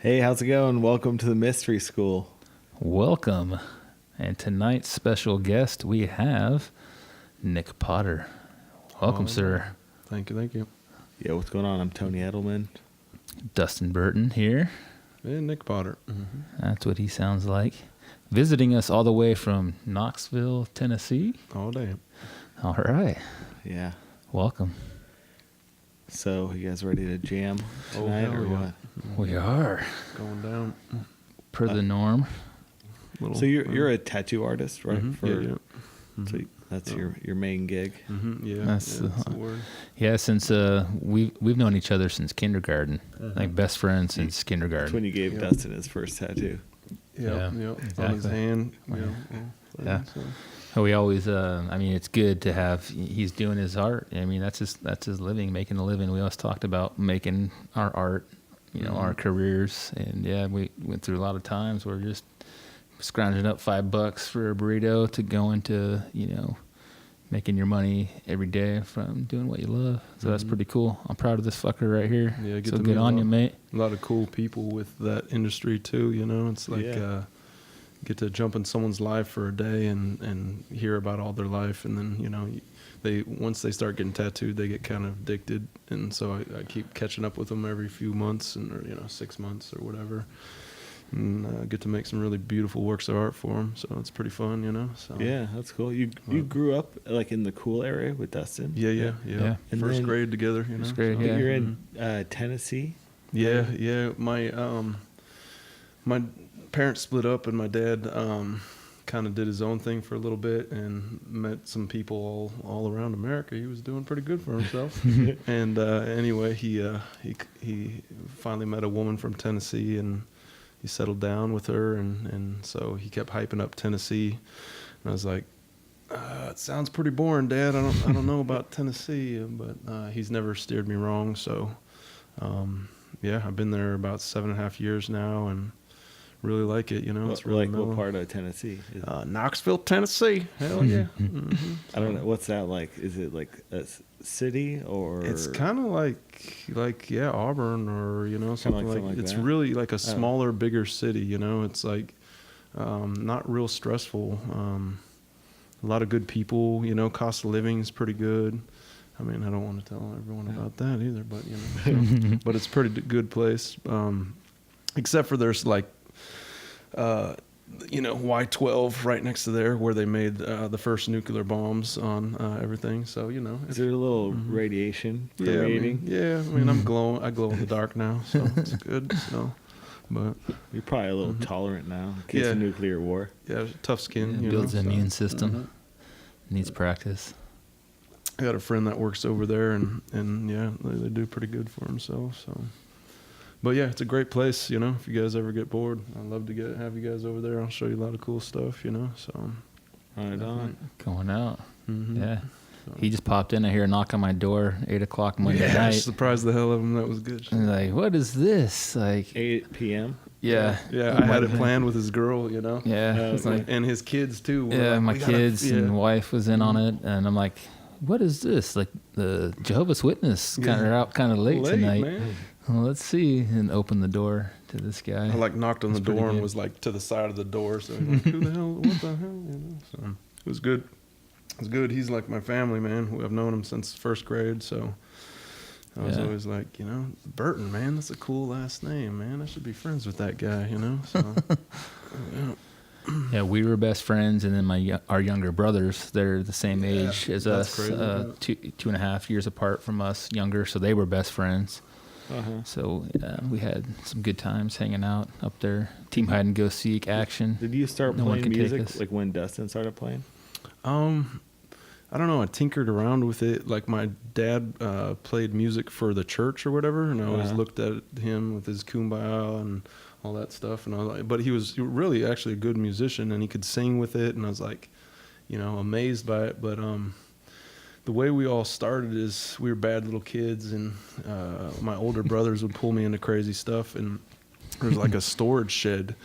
Hey, how's it going? Welcome to the Mystery School. Welcome. And tonight's special guest, we have Nick Potter. Welcome, sir. Thank you. Yeah, what's going on? I'm Tony Eddlemon. Dustin Burton here. And Nick Potter. Mm-hmm. That's what he sounds like. Visiting us all the way from Knoxville, Tennessee. All day. All right. Yeah. Welcome. So, you guys ready to jam tonight or what? We are. Going down. Per the norm. So you're a tattoo artist, right? Mm-hmm. Yeah. Mm-hmm. So that's your main gig. Mm-hmm. Yeah. That's the word. Yeah, since we've known each other since kindergarten, like best friends since kindergarten. That's when you gave Dustin his first tattoo. Yeah. Exactly. On his hand. Yeah. We always, it's good to have. He's doing his art. I mean, that's his living, making a living. We always talked about making our art, our careers, and we went through a lot of times where just scrounging up $5 for a burrito to go into, making your money every day from doing what you love. So that's pretty cool. I'm proud of this fucker right here. Yeah, so good on you, mate. A lot of cool people with that industry too. It's like get to jump in someone's life for a day and hear about all their life, and then they once they start getting tattooed, they get kind of addicted, and so I keep catching up with them every few months or 6 months or whatever. And get to make some really beautiful works of art for them, so it's pretty fun, So yeah, that's cool. You grew up like in the cool area with Dustin. Yeah. And first grade together. First grade, so you're in Tennessee. Yeah. My parents split up, and my dad kind of did his own thing for a little bit and met some people all around America. He was doing pretty good for himself. And anyway, he finally met a woman from Tennessee, and he settled down with her, and so he kept hyping up Tennessee. And I was like, it sounds pretty boring, Dad. I don't know about Tennessee, but he's never steered me wrong. So I've been there about 7.5 years now, and really like it. It's really what part of Tennessee? Knoxville, Tennessee. Hell yeah. Mm-hmm. I don't know. What's that like? Is it like a city or? It's kind of like Auburn or something like it's that. Really like a smaller, bigger city. It's like not real stressful. A lot of good people. Cost of living is pretty good. I mean, I don't want to tell everyone about that either, but but it's a pretty good place. Except for there's like Y12 right next to there where they made the first nuclear bombs on everything. So, Is there a little radiation permeating? I glow in the dark now, so it's good. So, but you're probably a little tolerant now in case of nuclear war. Yeah, tough skin. Builds the immune system. Needs practice. I got a friend that works over there, and they do pretty good for themselves. So. But yeah, it's a great place, if you guys ever get bored. I'd love to have you guys over there. I'll show you a lot of cool stuff, so. Right on. Going out. Mm-hmm. Yeah. So. He just popped in. I hear a knock on my door, 8 o'clock Monday night. I surprised the hell out of him. That was good. And like, what is this? Like 8 p.m.? Yeah. Yeah, I had it planned with his girl, Yeah. And his kids too. My kids and wife was in on it, and I'm like, what is this? Like the Jehovah's Witness are out kind of late tonight. Man. Well, let's see, and open the door to this guy. I knocked on the door and was to the side of the door. So like, who the hell? What the hell? So it was good. It was good. He's like my family, man. I've known him since first grade. So I was always like, Burton, man. That's a cool last name, man. I should be friends with that guy, So Yeah, we were best friends, and then our younger brothers, they're the same age as us, crazy. 2.5 years apart from us, younger, so they were best friends. Uh-huh. So we had some good times hanging out up there. Team hide and go seek action. Did you start playing music like when Dustin started playing? I don't know. I tinkered around with it. Like my dad played music for the church or whatever, and I always looked at him with his kumbaya and all that stuff. And I was like, but he was really actually a good musician, and he could sing with it. And I was like, amazed by it. But the way we all started is we were bad little kids, and my older brothers would pull me into crazy stuff, and there was like a storage shed,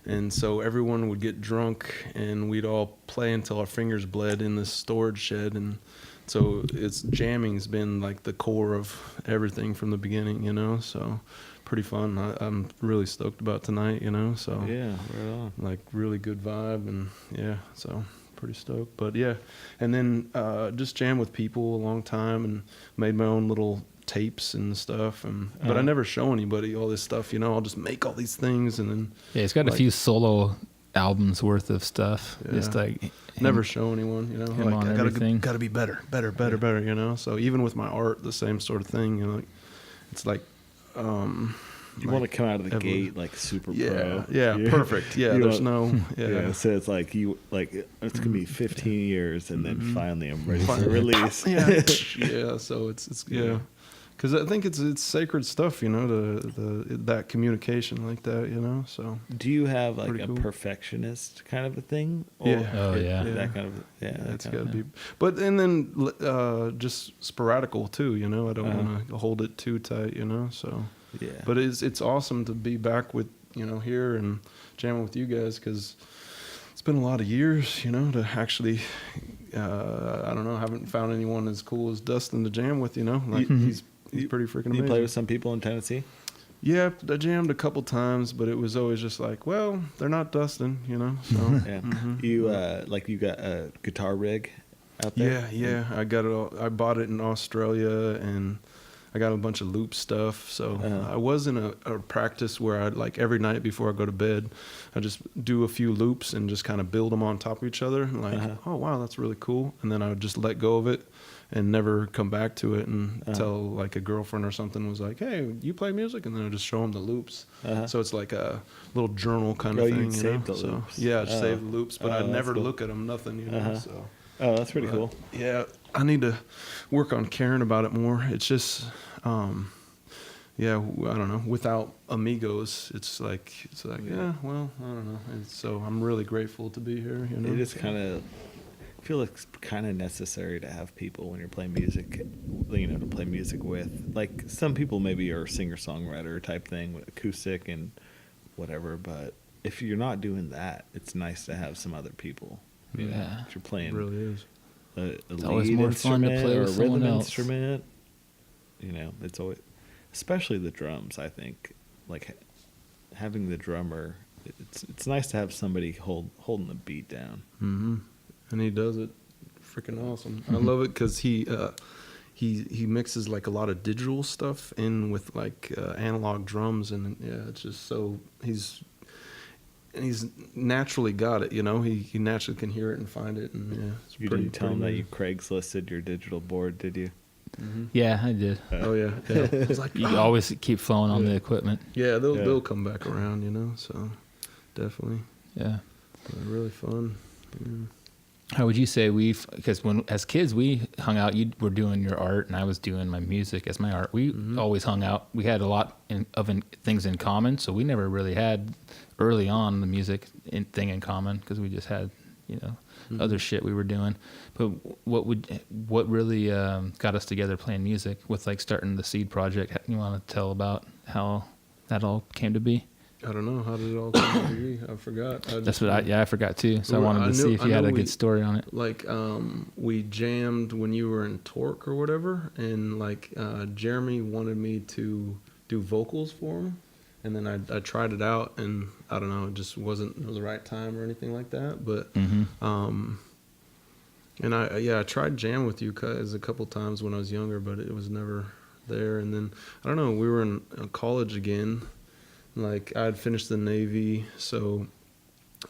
and so everyone would get drunk, and we'd all play until our fingers bled in this storage shed, and so jamming's been like the core of everything from the beginning, so pretty fun. I'm really stoked about tonight, you know. So Yeah, right on. like really good vibe, and yeah, so pretty stoked. But yeah, and then just jammed with people a long time and made my own little tapes and stuff, and but I never show anybody all this stuff, you know. I'll just make all these things and then he's got a few solo albums worth of stuff. Yeah. Just like never show anyone, you know. him Like on I everything. gotta be better, you know. So even with my art, the same sort of thing, you know. Like, it's like You want to come out of the gate like super pro. Yeah, perfect. Yeah, there's Yeah, so it's like it's gonna be 15 years, and then finally I'm ready for release. Yeah. So it's because I think it's sacred stuff, you know, that communication like that, you know. So do you have like pretty a cool. perfectionist kind of a thing? Or Yeah. Oh, yeah. that kind of it's got to be. But and then just sporadical too, you know. I don't want to hold it too tight, you know. So yeah. but it's awesome to be back with, you know, here and jamming with you guys, because it's been a lot of years, you know, to actually I don't know, I haven't found anyone as cool as Dustin to jam with, you know. Like he's pretty freaking amazing. You play with some people in Tennessee? Yeah, I jammed a couple times, but it was always just like, well, they're not Dustin, you know. So Yeah. You got a guitar rig out there? yeah, I got it. I bought it in Australia, and I got a bunch of loop stuff. So I was in a practice where I'd like every night before I go to bed, I just do a few loops and just kind of build them on top of each other. And like, oh wow, that's really cool. And then I would just let go of it and never come back to it until like a girlfriend or something was like, hey, you play music? And then I just show them the loops. So it's like a little journal kind of thing. You'd save the loops. Yeah, I'd save the loops, but I'd never cool. look at them, nothing, you know. So. Oh, that's pretty cool. Yeah, I need to work on caring about it more. It's just, I don't know. Without amigos, it's like, yeah, well, I don't know. And so I'm really grateful to be here. You know, It is kind of, I feel like it's kind of necessary to have people when you're playing music, you know, to play music with. Like some people maybe are singer-songwriter type thing with acoustic and whatever, but if you're not doing that, it's nice to have some other people. You know, if you're playing, it really is. A lead always more fun to instrument play or a with someone rhythm else. instrument. You know, it's always, especially the drums. I think like having the drummer. It's nice to have somebody holding the beat down. Mm-hmm. And he does it freaking awesome. I love it because he mixes like a lot of digital stuff in with like analog drums, and yeah, it's just so he's naturally got it, you know. He naturally can hear it and find it, and yeah, it's You didn't tell him that you Craigslisted your digital board, did you? Mm-hmm. Yeah, I did. Oh yeah. It's like, You always keep flowing on the equipment. yeah, they'll come back around, you know. So definitely, Yeah. really fun. Yeah. How would you say because when as kids we hung out, you were doing your art and I was doing my music as my art. We always hung out. We had a lot of things in common, so we never really had early on the music thing in common because we just had, you know, other shit we were doing. But what really got us together playing music with like starting the Seed project? You want to tell about how that all came to be? I don't know, how did it all come to be? I forgot. That's what I forgot too. So I wanted to see if you had a good story on it. Like, we jammed when you were in Torque or whatever, and like Jeremy wanted me to do vocals for him, and then I tried it out, and I don't know, it just wasn't the right time or anything like that. But and I tried jam with you guys a couple times when I was younger, but it was never there. And then I don't know, we were in college again. Like I had finished the Navy, so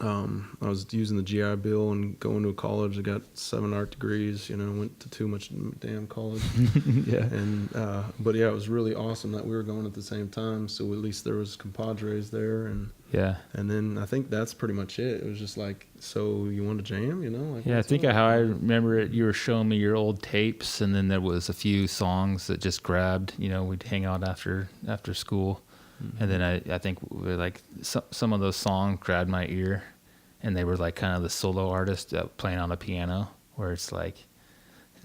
I was using the GI Bill and going to college. I got 7 art degrees, you know, went to too much damn college. Yeah. And but yeah, it was really awesome that we were going at the same time. So at least there was compadres there, and Yeah. and then I think that's pretty much it. It was just like, so you want to jam, you know? Like, Yeah, I think how I remember it, you were showing me your old tapes, and then there was a few songs that just grabbed. You know, we'd hang out after school. And then I think like some of those songs grabbed my ear, and they were like kind of the solo artist playing on the piano, where it's like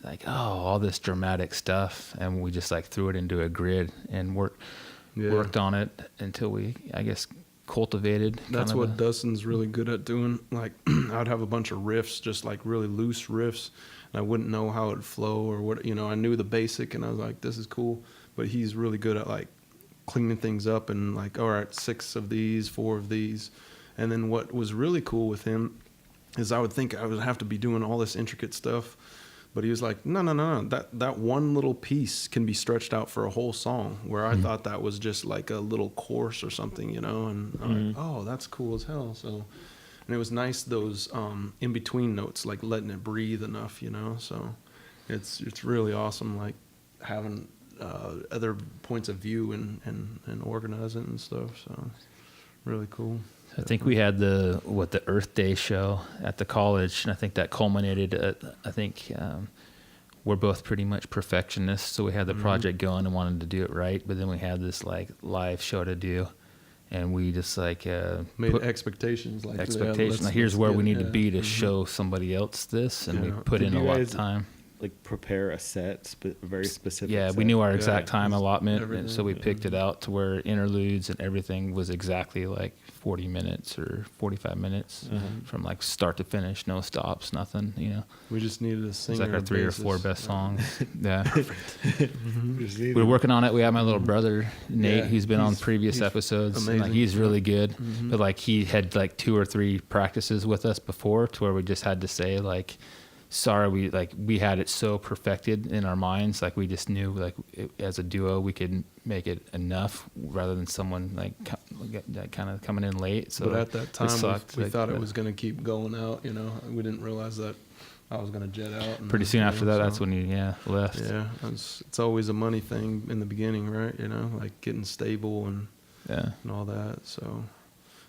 oh, all this dramatic stuff, and we just like threw it into a grid and worked on it until we, I guess, cultivated. That's what Dustin's really good at doing. Like I'd have a bunch of riffs, just like really loose riffs, and I wouldn't know how it'd flow or what, you know. I knew the basic, and I was like, this is cool, but he's really good at like cleaning things up and like, all right, 6 of these, 4 of these. And then what was really cool with him is I would think I would have to be doing all this intricate stuff, but he was like, no, that one little piece can be stretched out for a whole song, where I thought that was just like a little course or something, you know. And I'm like, oh, that's cool as hell. So, and it was nice, those in between notes, like letting it breathe enough, you know. So it's really awesome, like having other points of view and organize it and stuff. So really cool. I think we had the Earth Day show at the college, and I think that culminated at, I think we're both pretty much perfectionists, so we had the project going and wanted to do it right, but then we had this like live show to do, and we just like made expectations. Like now here's where we need to be to show somebody else this, and we put in a lot of time. Like prepare a set, very specific. Yeah, set. we knew our exact time allotment, everything, and so we picked it out to where interludes and everything was exactly like 40 minutes or 45 minutes from like start to finish, no stops, nothing. You know, we just needed a singer. It's like our 3 or 4 best songs. Yeah, We we're working on it. We have my little brother Nate, Yeah, who's been on previous episodes. And, like, amazing. he's really good, but like he had like 2 or 3 practices with us before, to where we just had to say like, sorry, we had it so perfected in our minds, like we just knew like as a duo we could make it enough, rather than someone like kind of coming in late. So but at that time we like, thought it was going to keep going out, you know. We didn't realize that I was going to jet out. And pretty soon after that, that's when you left. Yeah, it's always a money thing in the beginning, right? You know, like getting stable and all that. So,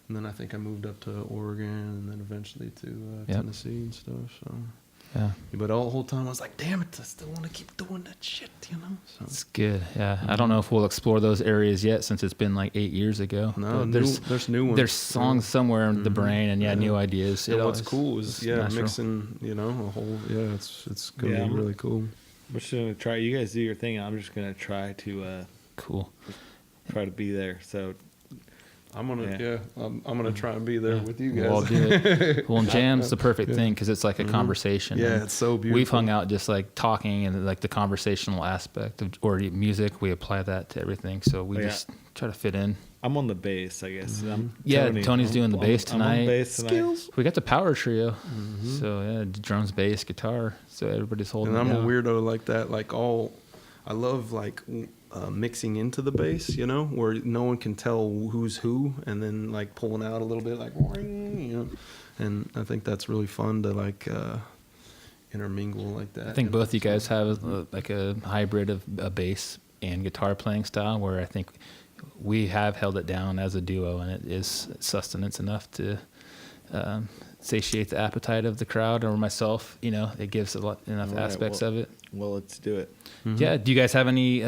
and then I think I moved up to Oregon, and then eventually to Tennessee and stuff. So. Yeah. But all the whole time I was like, damn it, I still want to keep doing that shit, you know? So. It's good. Yeah. I don't know if we'll explore those areas yet, since it's been like 8 years ago. No, there's new ones. There's songs somewhere in the brain, and new ideas. And what's cool is, natural. mixing, you know, a whole, it's going to be really cool. We're just going to try. You guys do your thing. I'm just going to try to cool. Try to be there. So I'm gonna try and be there with you guys. We'll do it. Well, and jam's the perfect thing, because it's like a conversation. Yeah, and it's so beautiful. We've hung out just like talking, and like the conversational aspect of or music, we apply that to everything. So we just try to fit in. I'm on the bass, I guess. Tony's doing the bass tonight. I'm on bass tonight. Skills. We got the power trio. So drums, bass, guitar. So everybody's holding. And I'm down. a weirdo like that. Like I love like mixing into the bass, you know, where no one can tell who's who, and then like pulling out a little bit, like, you know. And I think that's really fun to like intermingle like that. I think both you guys have like a hybrid of a bass and guitar playing style, where I think we have held it down as a duo, and it is sustenance enough to satiate the appetite of the crowd or myself. You know, it gives enough aspects of it. Well, let's do it. Yeah. Do you guys have any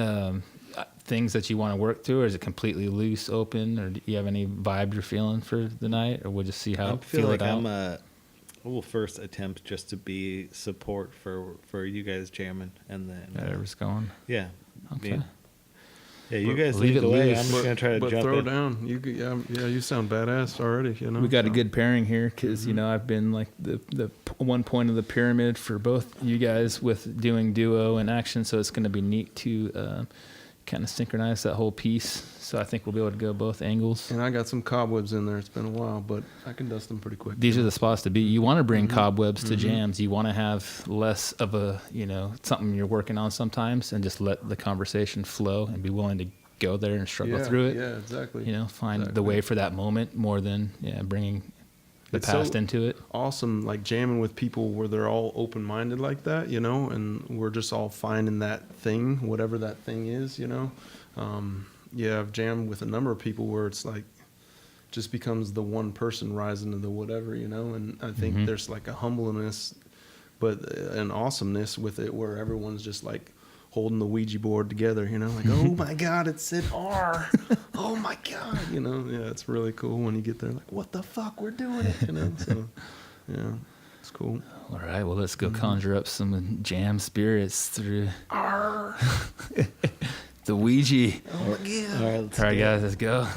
things that you want to work through, or is it completely loose, open, or do you have any vibe you're feeling for the night, or we'll just see how I feel like it out? we'll first attempt just to be support for you guys jamming, and then Whatever's going. Yeah. Okay. You guys leave lead it the way. loose. I'm just gonna try to but jump throw in. down. You sound badass already. You know, We got a good pairing here, because you know I've been like the one point of the pyramid for both you guys with doing duo and action, so it's going to be neat to kind of synchronize that whole piece. So I think we'll be able to go both angles. And I got some cobwebs in there. It's been a while, but I can dust them pretty quick. These are the spots to be. You want to bring cobwebs to jams. You want to have less of a, something you're working on sometimes, and just let the conversation flow and be willing to go there and struggle through it. Yeah, exactly. Find the way for that moment more than bringing the It's past so into it. Awesome, like jamming with people where they're all open-minded like that, and we're just all finding that thing, whatever that thing is, I've jammed with a number of people where it's like just becomes the one person rising to the whatever, and I think there's like a humbleness but an awesomeness with it, where everyone's just like holding the Ouija board together, like, oh my God, it said R. Oh my God, it's really cool when you get there, like, what the fuck, we're doing it, so yeah, it's cool. All right, well, let's go conjure up some jam spirits through R. the Ouija. Oh yeah. All right, guys, let's go.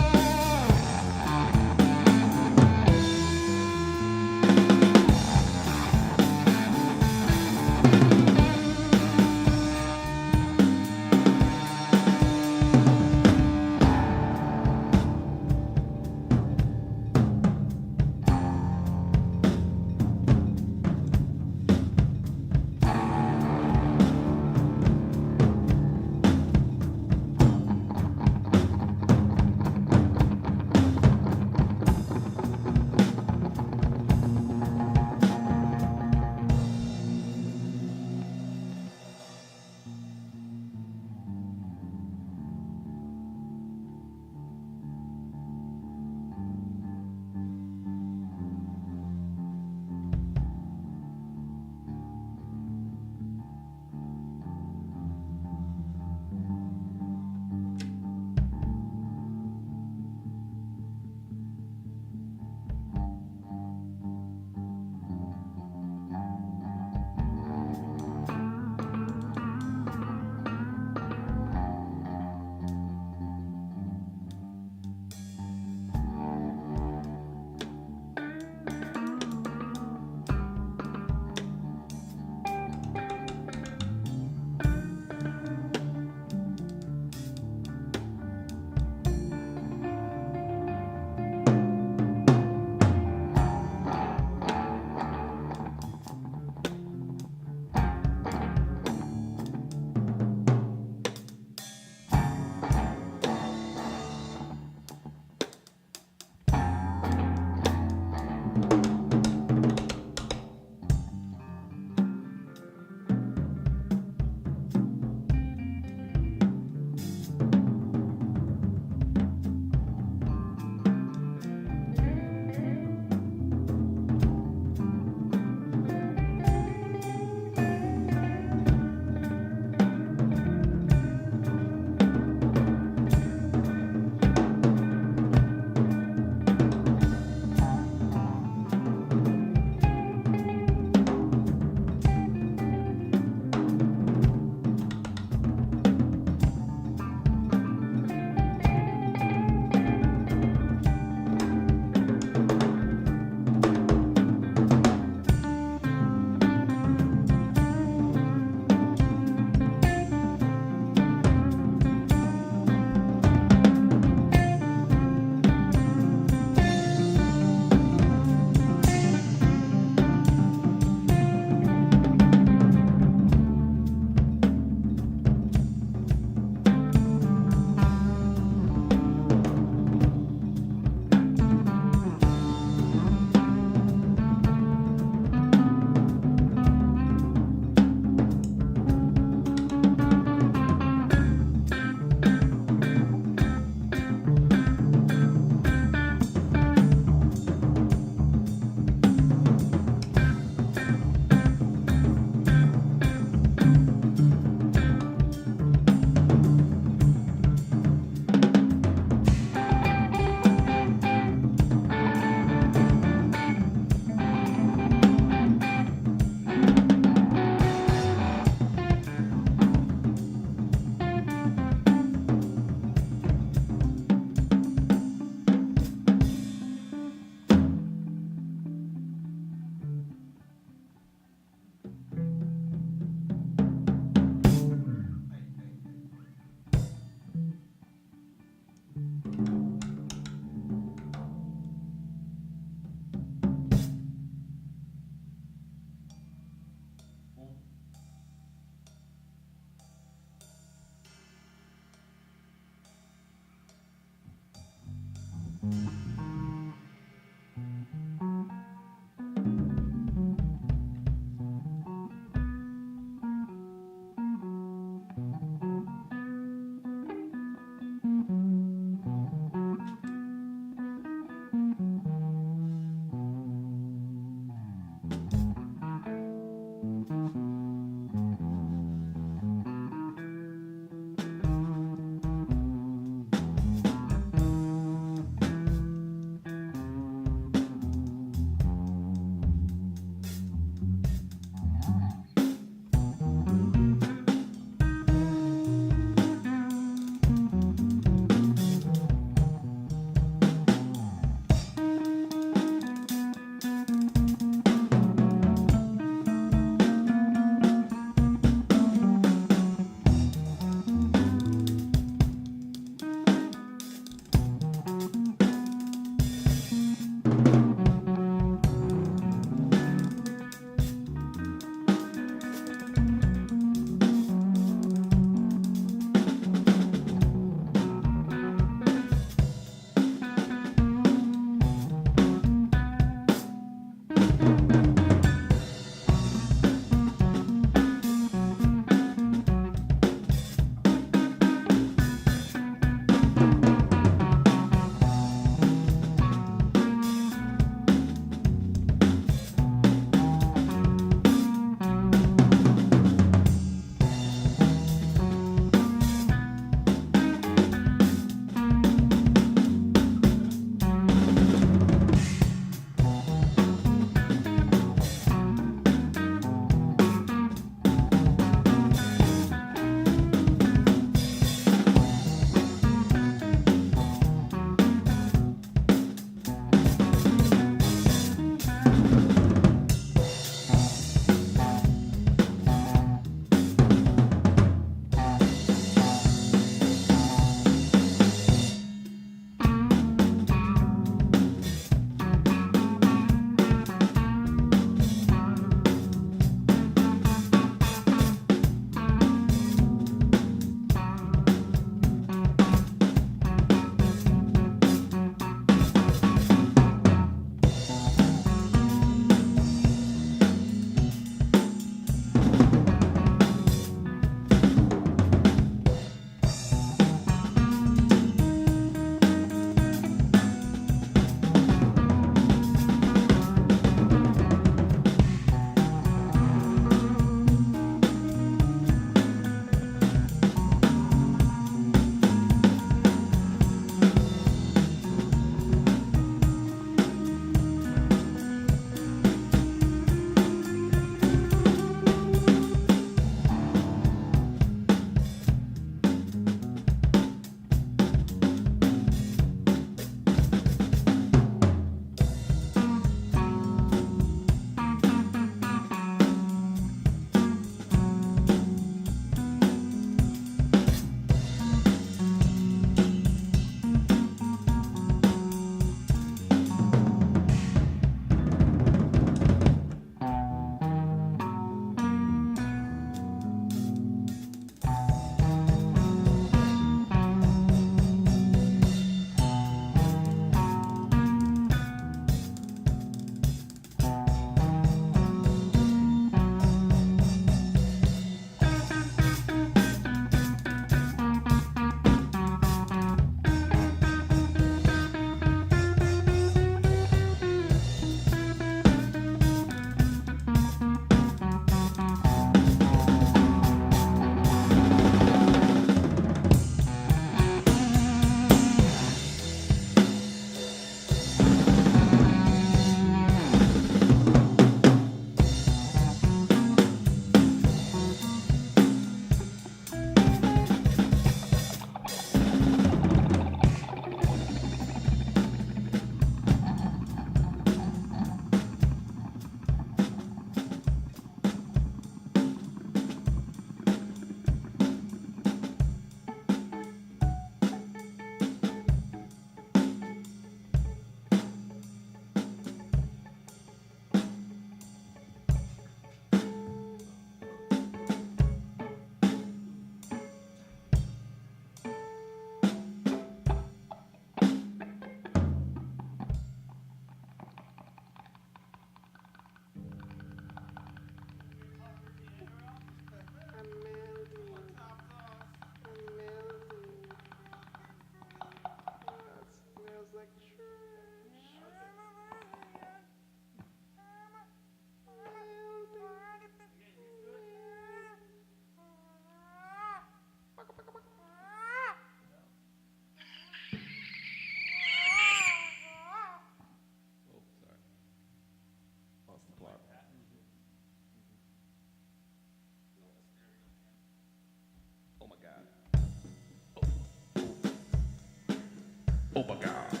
Oh my God.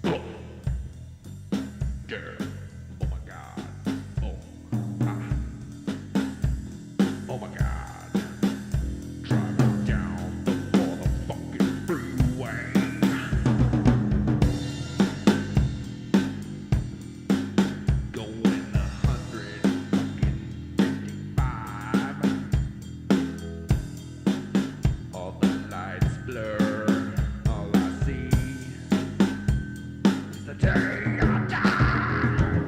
Oh. Girl. Oh my God. Oh. Ah. Oh my God. Driving down the motherfucking freeway. Going 155. All the lights blur. All I see is the day I die.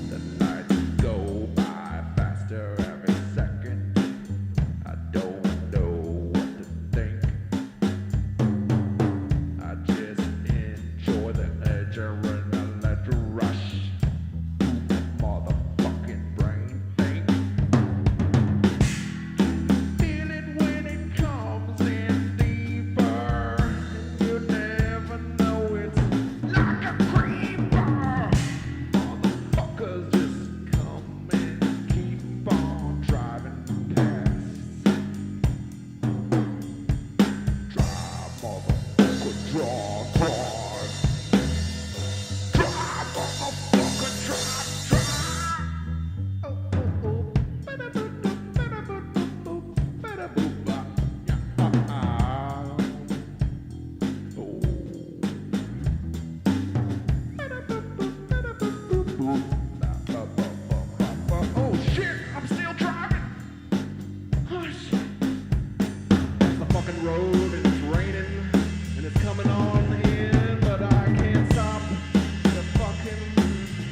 The nights go by faster every second. I don't know what to think. I just enjoy the adrenaline rush. Motherfucking brain think. Feel it when it comes in deeper. You never know it's like a creeper. Motherfuckers just come and keep on driving past. Drive, motherfucker, drive, drive. Drive, motherfucker, drive, drive. Oh, oh, oh. Ba-da-boo-boo, ba-da-boo-boo, ba-da-boo-ba. Yeah, oh. Oh shit, I'm still driving. Oh shit. That's the fucking road and it's raining and it's coming on in, but I can't stop the fucking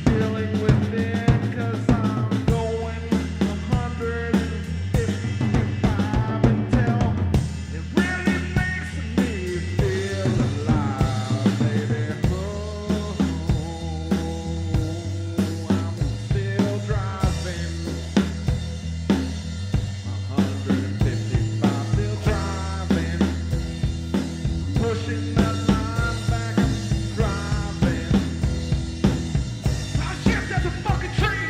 feeling within, 'cause I'm going 155 until it really makes me feel alive, baby. Oh, I'm still driving 155, still driving, pushing that line back, I'm driving. Oh shit, that's a fucking tree!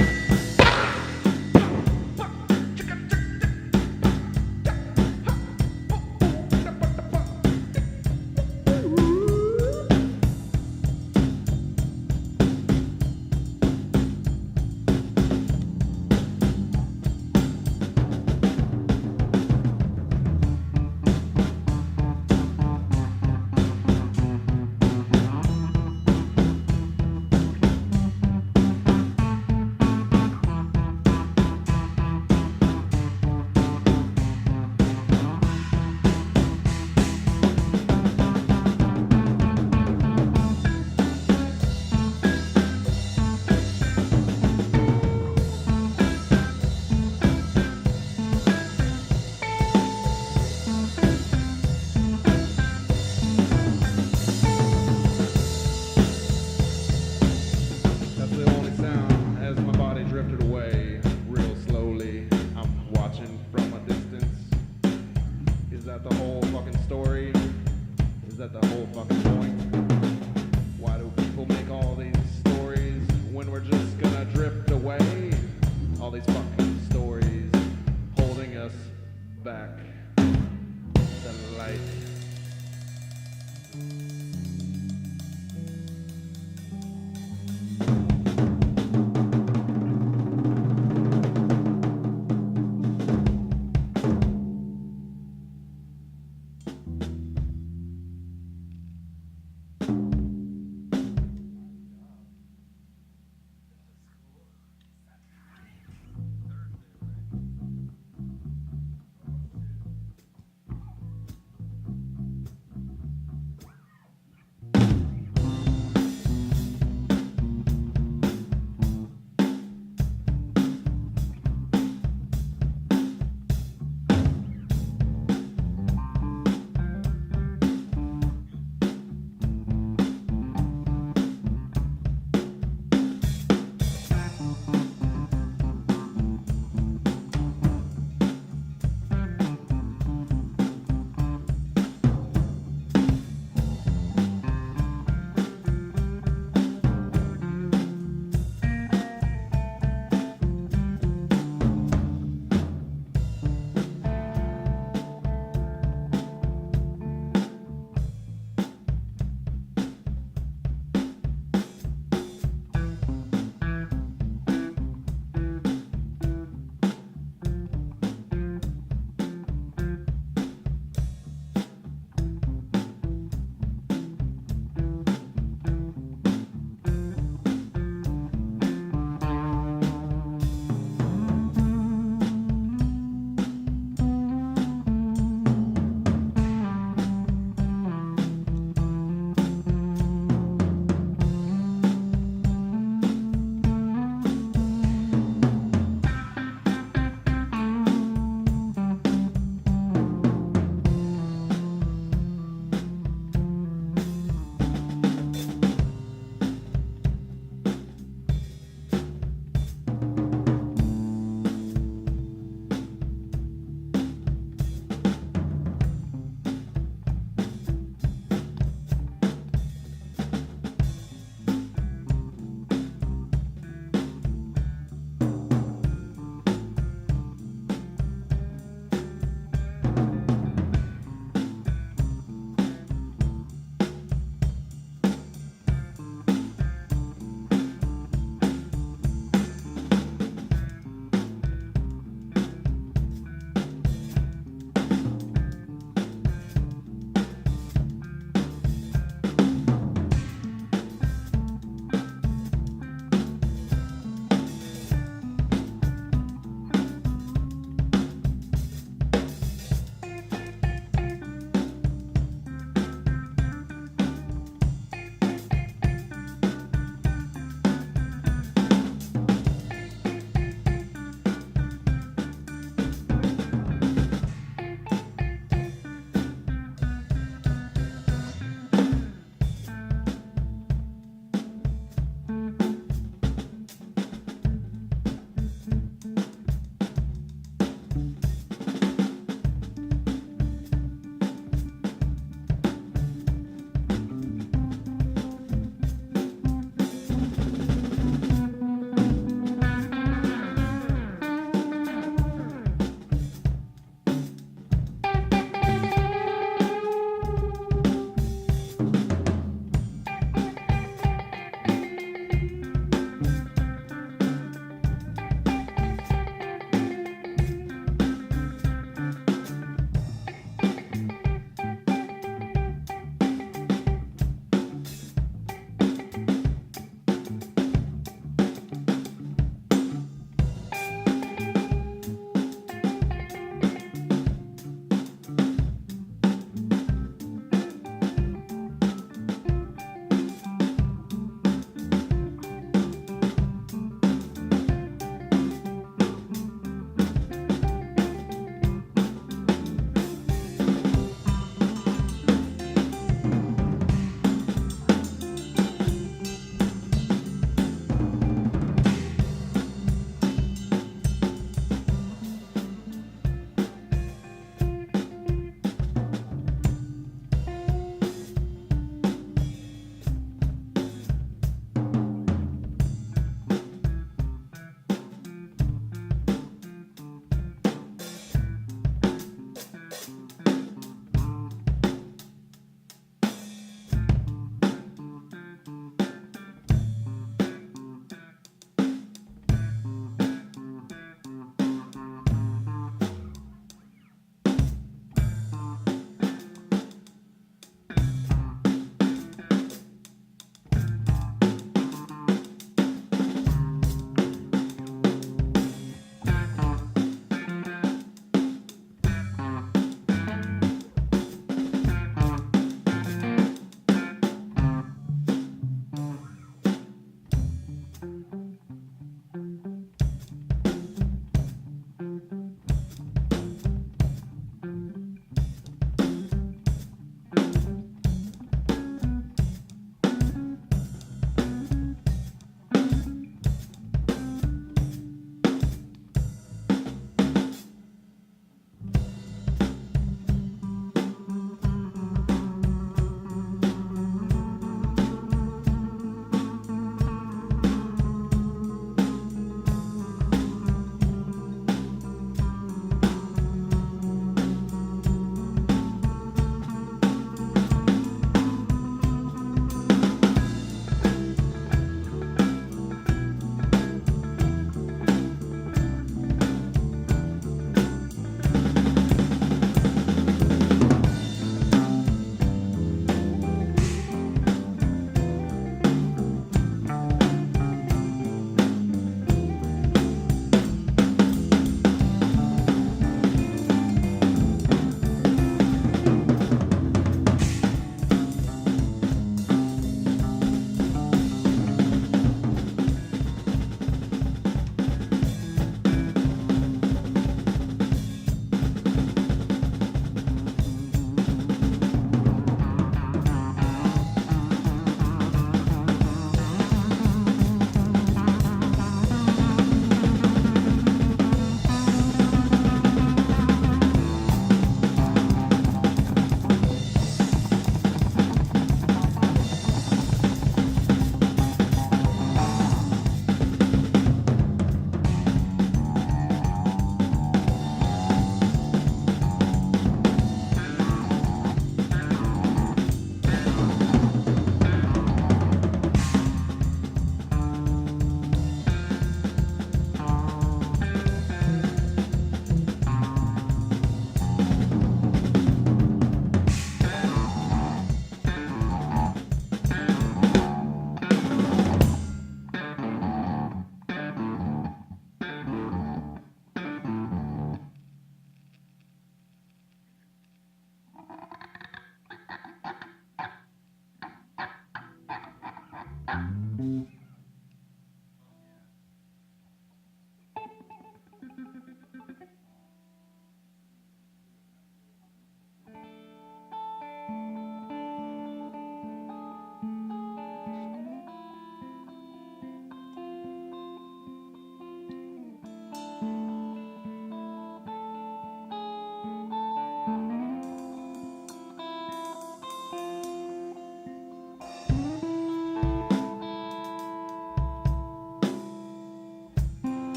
That's the only sound as my body drifted away real slowly. I'm watching from a distance. Is that the whole fucking story? Is that the whole fucking point? Why do people make all these stories when we're just gonna drift away? All these fucking stories holding us back. The light.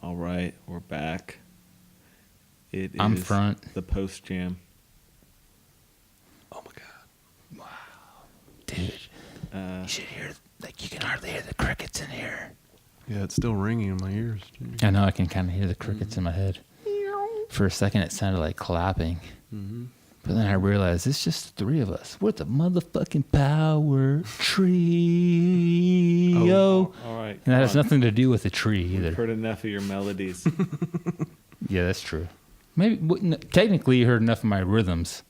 All right, we're back. I'm is front. the post jam. Oh my God. Dude, you should hear, like, you can hardly hear the crickets in here. Yeah, it's still ringing in my ears. Dude. I know, I can kind of hear the crickets in my head. For a second, it sounded like clapping. Mm-hmm. But then I realized it's just the three of us. We're the motherfucking power trio. Oh, all right. And that has come on. nothing to do with the tree We've either. heard enough of your melodies. Yeah, that's true. Maybe technically you heard enough of my rhythms.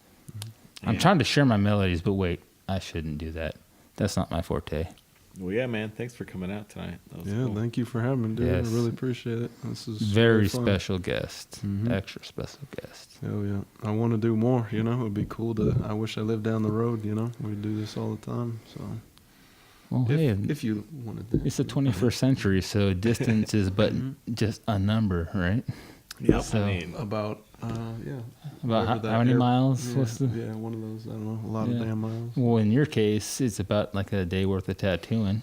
I'm Yeah. trying to share my melodies, but wait, I shouldn't do that. That's not my forte. Well, yeah, man. Thanks for coming out tonight. That was Yeah, cool. thank you for having me, dude. Yes. I really appreciate it. This is Very really fun. special guest. Mhm. Extra special guest. Hell yeah. I want to do more, you know. It would be cool to, I wish I lived down the road, you know. We do this all the time, so. Well, hey, If you wanted to. it's the 21st century, so distance is but just a number, right? Yeah, So- I mean, About, yeah. About whatever that how many air- miles? Yeah, What's the? yeah, one of those, I don't know, a lot Yeah. of damn miles. Well, in your case, it's about like a day worth of tattooing,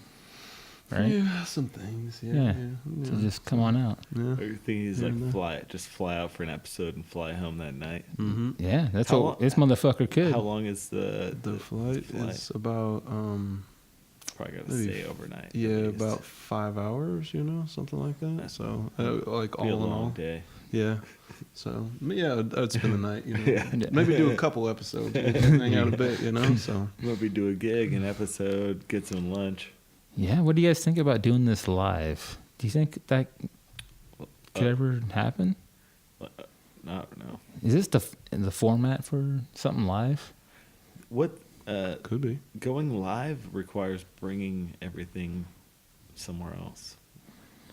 right? Yeah, some things, yeah. Yeah. Yeah. So just come on out. Yeah. your thing is Yeah, like no. fly out for an episode and fly home that night. Mm-hmm. Yeah, that's How what long- this motherfucker could. How long is the Flight is about, Probably gotta maybe stay overnight. at yeah, least. about 5 hours, you know, something like that. That's- So, like Be a all in long all. day. Yeah. So, yeah, I'd spend the night, you know. Yeah. Maybe do a couple episodes, hang out a bit, you know. So, Maybe do a gig, an episode, get some lunch. Yeah, what do you guys think about doing this live? Do you think that could ever happen? Not know. Is this the format for something live? What could be. going live requires bringing everything somewhere else.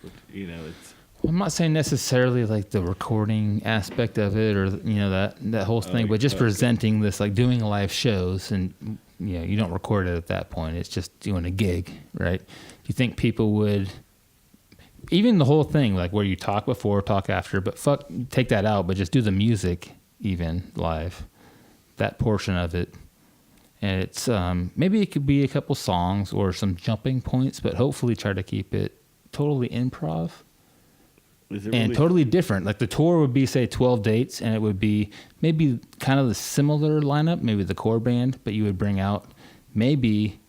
Which, you know, it's Well, I'm not saying necessarily like the recording aspect of it or that whole thing, but just okay. presenting this, like doing live shows, and you don't record it at that point. It's just doing a gig, right? Do you think people would, even the whole thing, like where you talk before, talk after, but take that out, but just do the music even live, that portion of it. And it's maybe it could be a couple songs or some jumping points, but hopefully try to keep it totally improv. is it And really totally different. Like the tour would be, say, 12 dates, and it would be maybe kind of the similar lineup, maybe the core band, but you would bring out maybe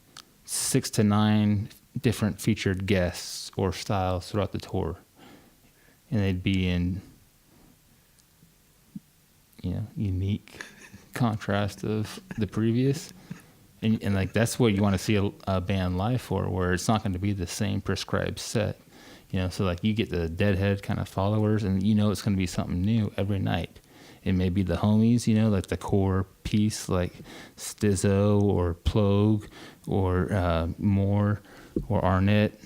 6 to 9 different featured guests or styles throughout the tour. And they'd be in, unique contrast of the previous. And like that's what you want to see a band live for, where it's not going to be the same prescribed set. So like you get the Deadhead kind of followers, and it's going to be something new every night. It may be the homies, like the core piece, like Stizzo or Plogue or Moore or Arnett,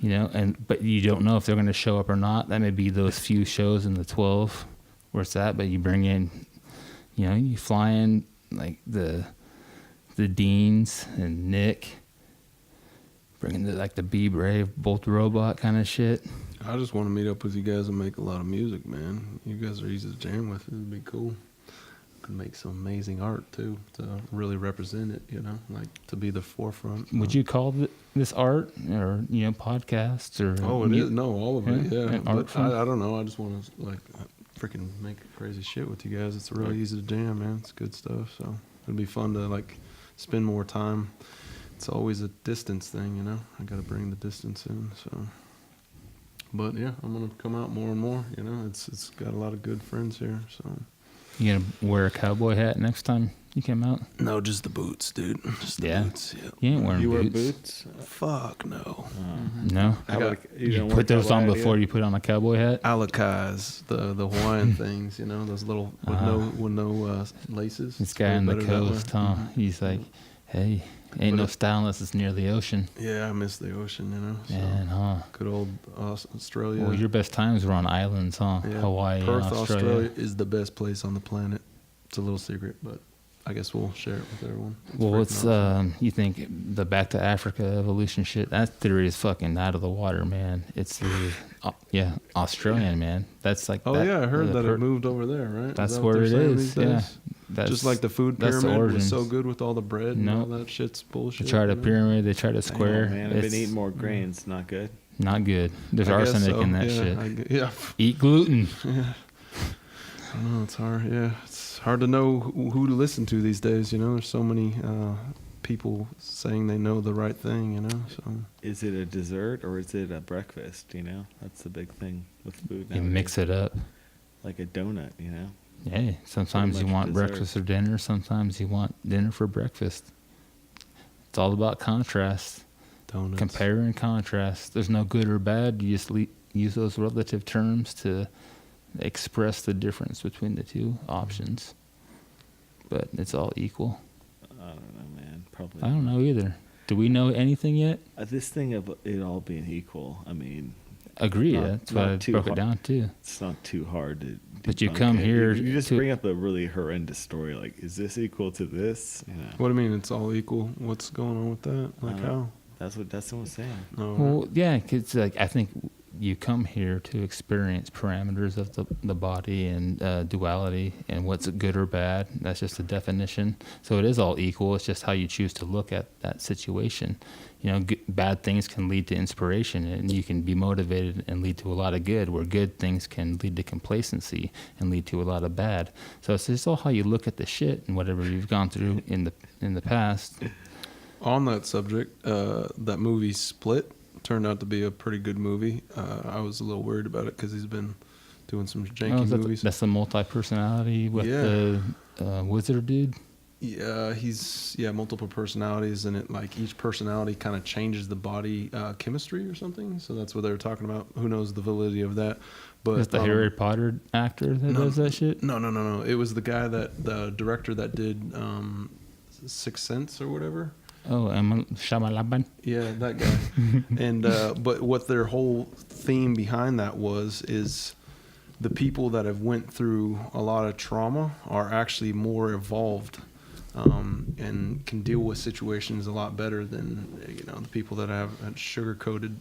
but you don't know if they're going to show up or not. That may be those few shows in the 12 where it's at, but you bring in, you fly in like the Deans and Nick, bringing the Be Brave, Bolt Robot kind of shit. I just want to meet up with you guys and make a lot of music, man. You guys are easy to jam with. It'd be cool. Could make some amazing art too, to really represent it. Like to be the forefront. Would you call this art or podcasts or? Oh, it is. No, all of it. Yeah, an art but form? I don't know. I just want to freaking make crazy shit with you guys. It's really easy to jam, man. It's good stuff. So it'd be fun to spend more time. It's always a distance thing, I got to bring the distance in. So, but yeah, I'm gonna come out more and more. It's got a lot of good friends here. So You gonna wear a cowboy hat next time you come out? no, just the boots, dude. Just the Yeah. boots. Yeah. You ain't wearing you wear boots. boots? Fuck no. No. How about You don't wear put those cowboy on hat before either? you put on a cowboy hat. Alakais, the Hawaiian things, those little with no laces. This guy Way on the better that way. coast, huh? He's like, hey, Ain't But no style unless it's near the ocean. Yeah, I miss the ocean, you know. So. Man, huh? Good old Australia. Well, your best times were on islands, huh? Yeah, Hawaii, Perth, and Australia. is the best place on the planet. It's a little secret, but I guess we'll share it with everyone. Well, freaking what's awesome. you think the back to Africa evolution shit? That theory is fucking out of the water, man. It's the Australian, man. That's like Oh that, yeah, I heard the that it moved over there, right? That's that what where they're it saying is. these Yeah, days? that's Just like the food that's the pyramid was origins. so good with all the bread and No. all that shit's bullshit. They tried a you know? pyramid. They tried a Oh, square. man, I've It's been eating more grains. Not good. not good. There's I guess arsenic so, in that yeah, shit. Yeah. Eat gluten. I don't know, it's hard. Yeah, it's hard to know who to listen to these days. You know, there's so many people saying they know the right thing. You know, so Is it a dessert or is it a breakfast? You know, that's the big thing with food. You nowadays. mix it up. Like a donut. You know. Hey, sometimes you much want dessert. breakfast or dinner. Sometimes you want dinner for breakfast. It's all about contrast. donuts. Compare and contrast. There's no good or bad. You just use those relative terms to express the difference between the two options. But it's all equal. I don't know, man. Probably. I don't know either. Do we know anything yet? This thing of it all being equal. I mean, Agree. Not- That's why not I too broke hard. it down too. it's not too hard to. But you debunk come it. here You just to- bring up a really horrendous story. Like, is this equal to this? You know. What do you mean? It's all equal. What's going on with that? Like Uh, how? That's what Dustin was saying. No. Well, yeah, 'cause like I think you come here to experience parameters of the body and duality and what's good or bad. That's just a definition. So it is all equal. It's just how you choose to look at that situation. You know, bad things can lead to inspiration, and you can be motivated and lead to a lot of good. Where good things can lead to complacency and lead to a lot of bad. So it's just all how you look at the shit and whatever you've gone through in the past. On that subject, that movie Split turned out to be a pretty good movie. I was a little worried about it because he's been doing some janky movies. That's the multi-personality with Yeah. the wizard dude. Yeah, he's multiple personalities, and it like each personality kind of changes the body chemistry or something. So that's what they were talking about. Who knows the validity of that? But That's the Harry Potter actor that does that shit. No. It was the guy the director that did Sixth Sense or whatever. Oh, Shyamalan. Yeah, that guy. And but what their whole theme behind that is the people that have went through a lot of trauma are actually more evolved and can deal with situations a lot better than the people that have had sugar-coated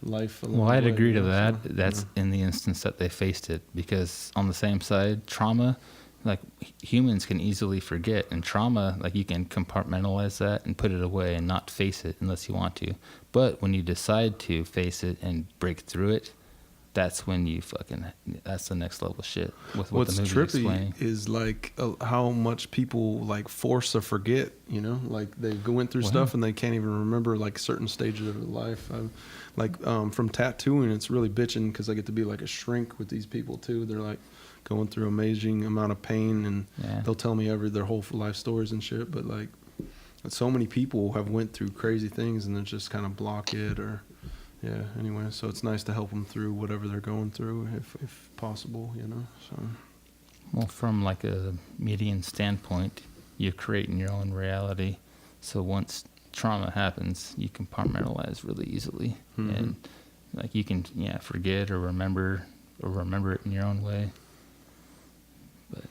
life. along Well, the I'd way, agree to so, that. That's in the instance that they faced it, because on the same side, trauma, like humans can easily forget, and trauma, like you can compartmentalize that and put it away and not face it unless you want to. But when you decide to face it and break through it, that's when you that's the next level shit with what What's the movie trippy explaining. is like how much people like force to forget, like they went through Wow. stuff and they can't even remember like certain stages of their life. From tattooing, it's really bitching because I get to be like a shrink with these people too. They're like going through amazing amount of pain, and Yeah. they'll tell me their whole life stories and shit. But like, so many people have went through crazy things and then just kind of block it or. Yeah. Anyway, so it's nice to help them through whatever they're going through, if possible, So Well, from like a median standpoint, you're creating your own reality. So once trauma happens, you compartmentalize really easily, Mhm. and like you can forget or remember it in your own way. But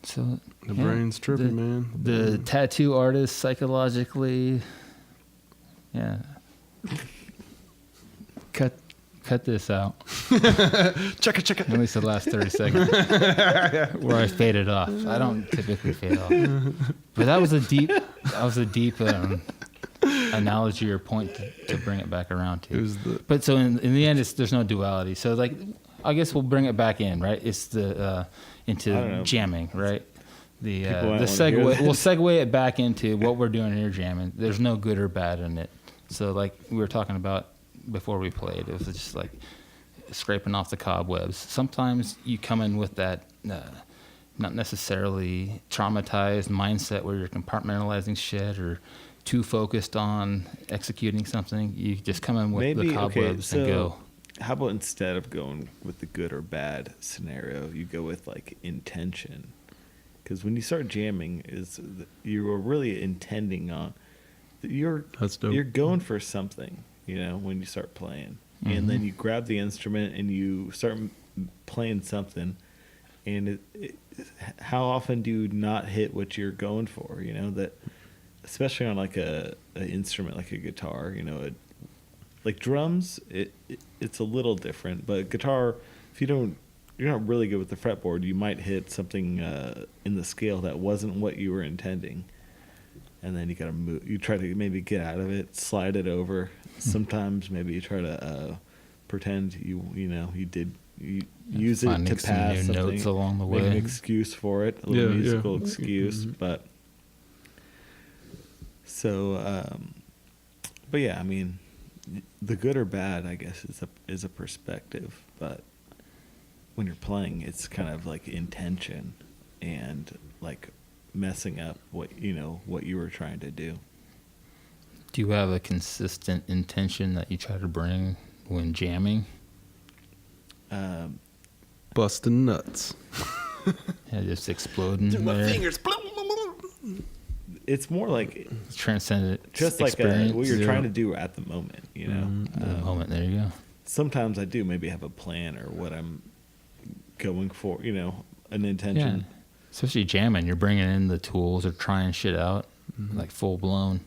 so the brain's trippy, man. The tattoo artist psychologically, Cut this out. Check it. At least the last 30 seconds where I faded off. I don't typically fade off. But that was a deep analogy or point to bring it back around to. But so in the end, there's no duality. So like, I guess we'll bring it back in, right? It's the into jamming, right? The segue. We'll segue it back into what we're doing here, jamming. There's no good or bad in it. So like we were talking about before we played, it was just like scraping off the cobwebs. Sometimes you come in with that not necessarily traumatized mindset where you're compartmentalizing shit or too focused on executing something. You just come in with the cobwebs and go. How about instead of going with the good or bad scenario, you go with like intention? Because when you start jamming, you are really intending on That's dope. you're going for something, when you start playing, and then you grab the instrument and you start playing something, and how often do you not hit what you're going for? That, especially on like an instrument like a guitar, like drums, it's a little different, but guitar, if you're not really good with the fretboard, you might hit something in the scale that wasn't what you were intending. And then you gotta move. You try to maybe get out of it, slide it over. Sometimes maybe you try to pretend you use it to pass some new something, notes along the make way. an excuse for it, a little musical excuse. Mm-hmm. But yeah, I mean, the good or bad, I guess, is a perspective. But when you're playing, it's kind of like intention and like messing up what you were trying to do. Do you have a consistent intention that you try to bring when jamming? Busting nuts. Yeah, just exploding My there. fingers. It's more like Transcendent just experience. like what you're trying to do at the moment. The moment. There you go. Sometimes I do maybe have a plan or what I'm going for. An intention. Yeah. Especially jamming, you're bringing in the tools or trying shit out, like full blown.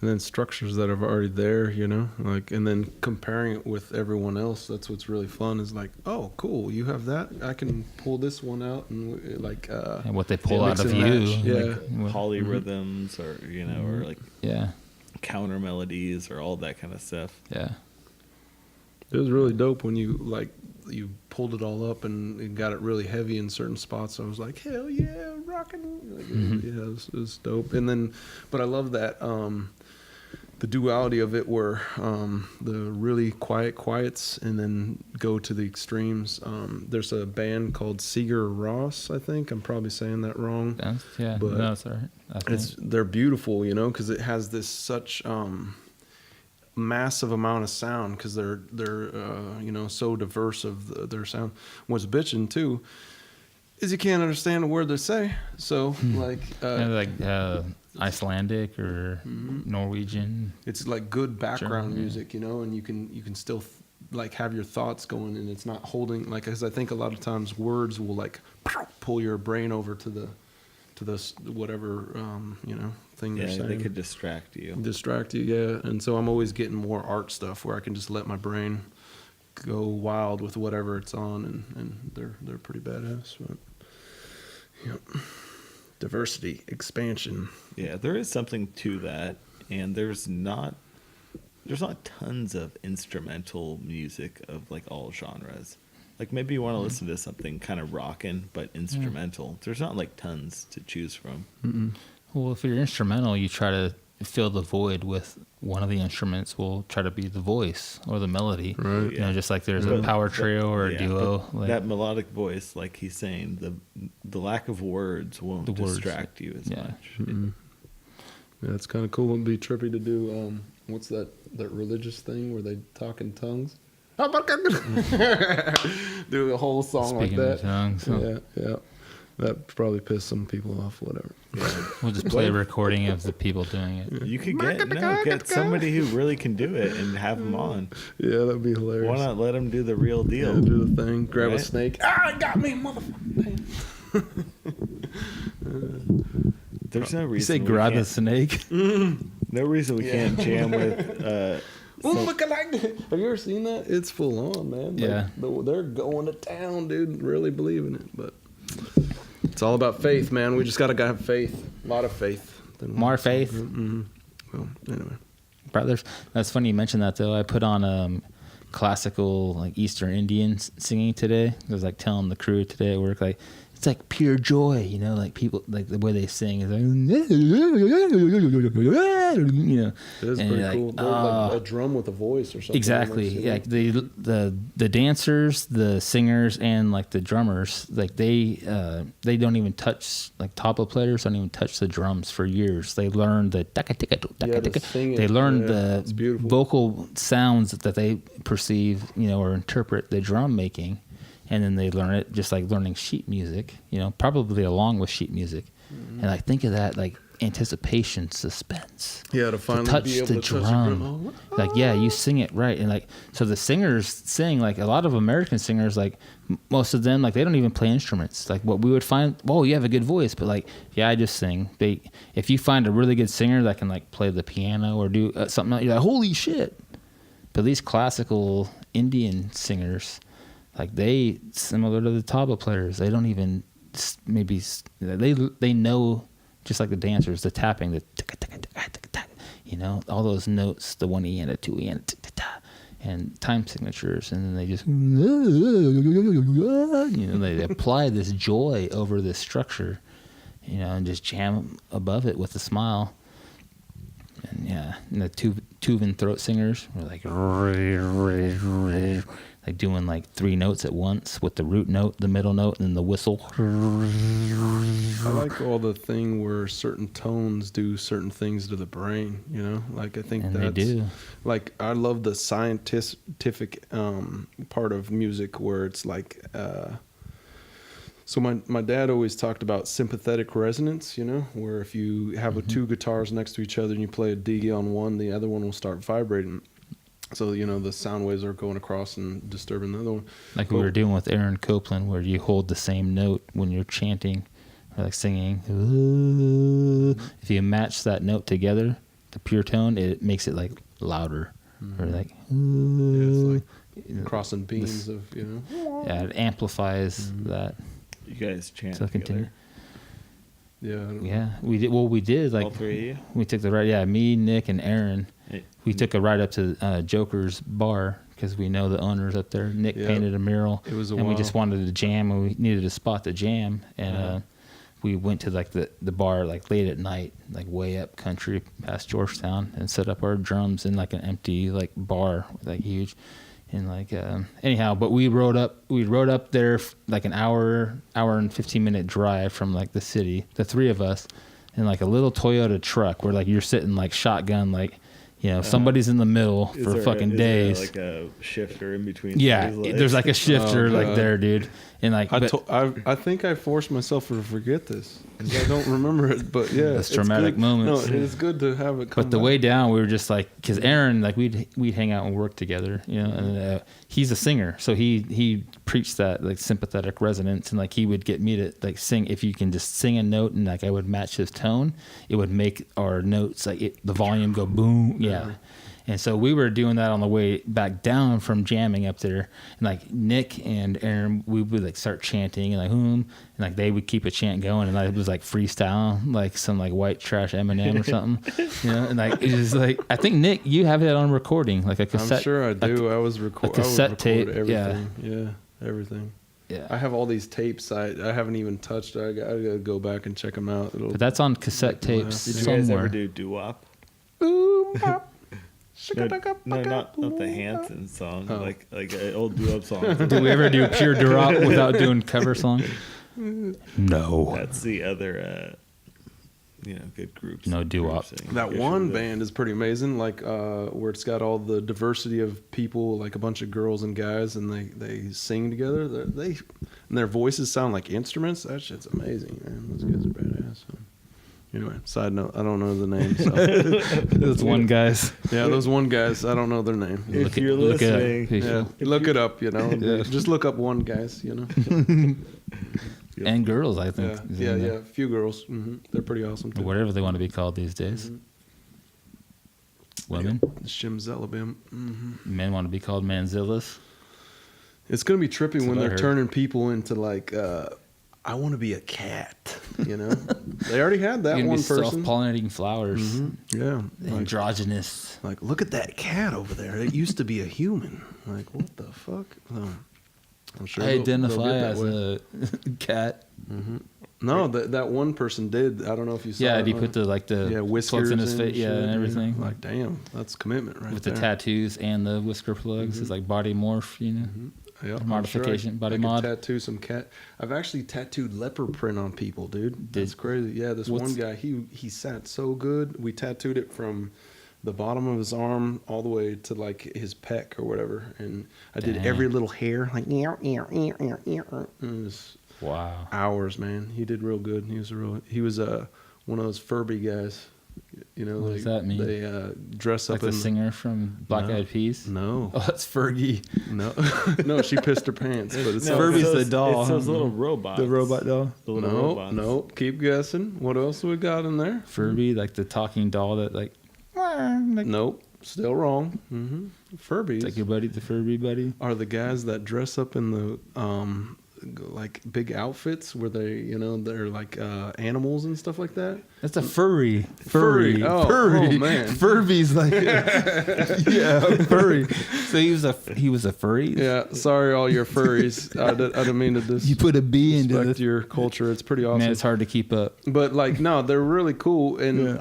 And then structures that are already there, and then comparing it with everyone else. That's what's really fun is like, oh, cool, you have that. I can pull this one out and And what they pull out mix of and you. match. Yeah. Like, Polyrhythms or or like yeah. counter melodies or all that kind of stuff. Yeah. It was really dope when you pulled it all up and it got it really heavy in certain spots. I was like, hell yeah, rocking. Yeah, it was dope. And then, but I love that the duality of it where the really quiets and then go to the extremes. There's a band called Seeger Ross, I think. I'm probably saying that wrong. Yeah, But no, it's all right. They're beautiful, because it has this such massive amount of sound because they're so diverse of their sound. What's bitching too is you can't understand a word they say. So like Icelandic or Norwegian. it's like good background German, music, and you can still like have your thoughts going, and it's not holding like, because I think a lot of times words will like pull your brain over to the whatever thing they're saying. They could distract you. Yeah. And so I'm always getting more art stuff where I can just let my brain go wild with whatever it's on, and they're pretty badass. But diversity, expansion. Yeah, there is something to that, and there's not tons of instrumental music of like all genres. Like maybe you want to listen to something kind of rockin', but instrumental. There's not like tons to choose from. Well, if you're instrumental, you try to fill the void with one of the instruments will try to be the voice or the melody. Right. Just like there's a power trio or a duo. Like, that melodic voice, like he's saying, the lack of words won't distract you as much. Yeah, it's kind of cool. It'd be trippy to do. What's that religious thing where they talk in tongues? Do a whole song Speaking like that. in tongues. So Yeah. That probably pissed some people off. Whatever. Yeah. we'll just play a recording of the people doing it. You could get somebody who really can do it and have them on. Yeah, that'd be hilarious. Why not let them do the real deal? Yeah, do the thing. Grab a Right? snake. It got me, motherfucker. There's no reason. You say we grab a can't- snake? No reason we can't jam with. Have you ever seen that? It's full on, man. Yeah. They're going to town, dude. Really believing it. But it's all about faith, man. We just got to have faith. A lot of faith. More faith. Well, anyway. Brothers. That's funny you mentioned that, though. I put on classical, like Eastern Indian singing today. I was like telling the crew today at work, like, it's like pure joy, like people, like the way they sing is like, It is and pretty you're cool. like, They're like a drum with a voice or something. exactly. almost, Yeah, the dancers, the singers, and like the drummers, like they don't even touch, like tabla players don't even touch the drums for years. They learn the they learn the vocal sounds that they perceive, or interpret the drum making. And then they learn it just like learning sheet music, probably along with sheet music. And like think of that, like anticipation, suspense. Yeah, to finally touch be able the to touch the drum. drum. Like, yeah, you sing it right. And like, so the singers sing, like a lot of American singers, like most of them, like they don't even play instruments. Like what we would find, whoa, you have a good voice, but like, yeah, I just sing. If you find a really good singer that can like play the piano or do something else, you're like, holy shit. But these classical Indian singers, like they, similar to the tabla players, they don't even maybe, they know, just like the dancers, the tapping, the you know, all those notes, the 1E and a 2E and time signatures, and then they just, you know, they apply this joy over this structure, you know, and just jam above it with a smile. And yeah, and the Tuvan throat singers were like doing like 3 notes at once with the root note, the middle note, and the whistle. I like all the thing where certain tones do certain things to the brain, you know? Like, I think And that's... they do. Like, I love the scientific part of music where it's like... So my dad always talked about sympathetic resonance, you know, where if you have 2 guitars next to each other and you play a D on one, the other one will start vibrating. So, you know, the sound waves are going across and disturbing the other one. Like we were doing with Aaron Copeland, where you hold the same note when you're chanting or like singing. If you match that note together, the pure tone, it makes it like louder. Or like... Yeah, it's like crossing beams of, you know... Yeah, it amplifies that. You guys chant So together. continue. Yeah. I don't know. Yeah, we did. Well, we did. Like All 3 of you? we took the ride. Yeah, me, Nick, and Aaron. Hey, We took a ride up to Joker's bar because we know the owners up there. Nick Yeah. painted a mural. It was a and we while. just wanted to jam, and we needed a spot to jam. And we went to like the bar like late at night, like way up country past Georgetown, and set up our drums in like an empty like bar, like huge. And like anyhow, but we rode up there like an hour and 15-minute drive from like the city, the 3 of us, in like a little Toyota truck where like you're sitting like shotgun, like, you know, somebody's in the middle for fucking days. Is there like a shifter in between? Yeah, somebody's legs? there's like a shifter like God. there, dude. And like, I think I forced myself to forget this because I don't remember it. But yeah, That's it's traumatic good. moments. No, it's good to have it come but the back. way down, we were just like, because Aaron, like we'd hang out and work together, you know. And he's a singer, so he preached that like sympathetic resonance, and like he would get me to like sing. If you can just sing a note, and like I would match his tone, it would make our notes like the volume go boom. Yeah. And so we were doing that on the way back down from jamming up there. And like Nick and Aaron, we would like start chanting and like and like they would keep a chant going, and I was like freestyling like some like white trash Eminem or something, you know. And like it's just like, I think Nick, you have it on recording, like a cassette. I'm sure I do. I was recording cassette tape. everything. Yeah, everything. Yeah. I have all these tapes I haven't even touched. I gotta go back and check them out. But that's on cassette tapes Did you guys somewhere. ever do doo-wop? No, not the Hanson song, like an old doo-wop song. Did we ever do pure drop without doing cover songs? No. That's the other, good groups. No doo-wop. groups singing. That You one should, band is pretty amazing, like where it's got all the diversity of people, like a bunch of girls and guys, and they sing together. And their voices sound like instruments. That shit's amazing, man. Those guys are badass. So, anyway, side note, I don't know the name. So. Those one guys. Yeah, those one guys, I don't know their name. If you're look it up. listening, Yeah, look it up. You know, just look up one guys. You know. And girls, I think. Yeah, a few girls. They're pretty awesome too. Whatever they want to be called these days. Women. Shimzelabim. Men want to be called manzillas. It's gonna be trippy That's when what I they're heard. turning people into like, I want to be a cat. You know, they already had that You're gonna one be person. self-pollinating flowers. Yeah, Androgynous. like look at that cat over there. It used to be a human. Like what the fuck? I'm sure I they'll identify get that as way. a cat. No, that one person did. I don't know if you saw. Yeah, it. he put the like the whiskers plugs in his face, shit, and everything. Like damn, that's commitment right with there. the tattoos and the whisker plugs. It's like body morph, you know. Yep, I'm modification, sure body I could mod. tattoo some cat. I've actually tattooed leopard print on people, dude. That's crazy. Yeah, this one guy, he sat so good. We tattooed it from the bottom of his arm all the way to like his pec or whatever, and I did Dang. every little hair like it was Wow. hours, man. He did real good. He was one of those Furby guys. You know, what does that mean? They dress Like up the in singer from Black Eyed Peas? No, Oh, that's Fergie. no, no. She pissed her pants, but it's Furby's it's the doll. It's those little robots. The robot doll. The little no, robots. no. Keep guessing. What else we got in there? Furby, like the talking doll that like. Nope, still wrong. Furbies It's like your buddy, the Furby buddy. are the guys that dress up in the like big outfits where they, you know, they're like animals and stuff like that. That's a furry. Furry. Oh, furry. oh, man. Furby's like yeah, furry. So he was a furry. Yeah, sorry, all your furries. I didn't mean to You put a B into disrespect the your culture. It's pretty awesome. man. It's hard to keep up. But like, no, they're really cool, and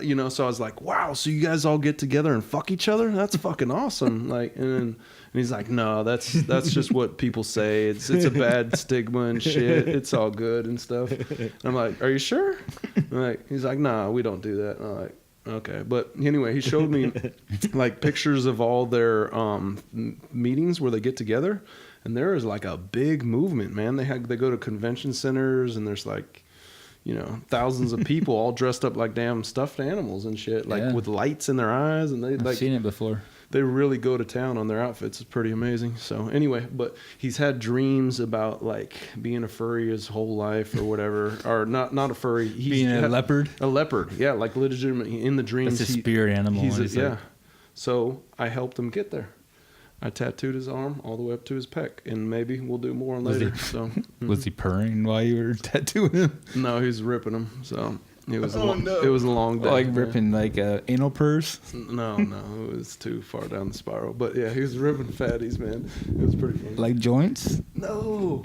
you know, so I was like, wow, so you guys all get together and fuck each other? That's fucking awesome. Like, and he's like, no, that's just what people say. It's a bad stigma and shit. It's all good and stuff. And I'm like, are you sure? I'm like, he's like, nah, we don't do that. And I'm like, okay. But anyway, he showed me like pictures of all their meetings where they get together, and there is like a big movement, man. They go to convention centers, and there's like, you know, thousands of people all dressed up like damn stuffed animals and shit, like with lights in their eyes, and I've seen it before. They really go to town on their outfits. It's pretty amazing. So anyway, but he's had dreams about like being a furry his whole life or whatever, or not a furry. He's Being a leopard. A leopard, yeah, like legitimately in the dreams. That's a spirit animal. He's yeah. So I helped him get there. I tattooed his arm all the way up to his pec, and maybe we'll do more later. So was he purring while you were tattooing him? no, he's ripping him. So. It was it was a long day. Like ripping like anal purse? No, it was too far down the spiral. But yeah, he was ripping fatties, man. It was pretty funny. Like joints? No.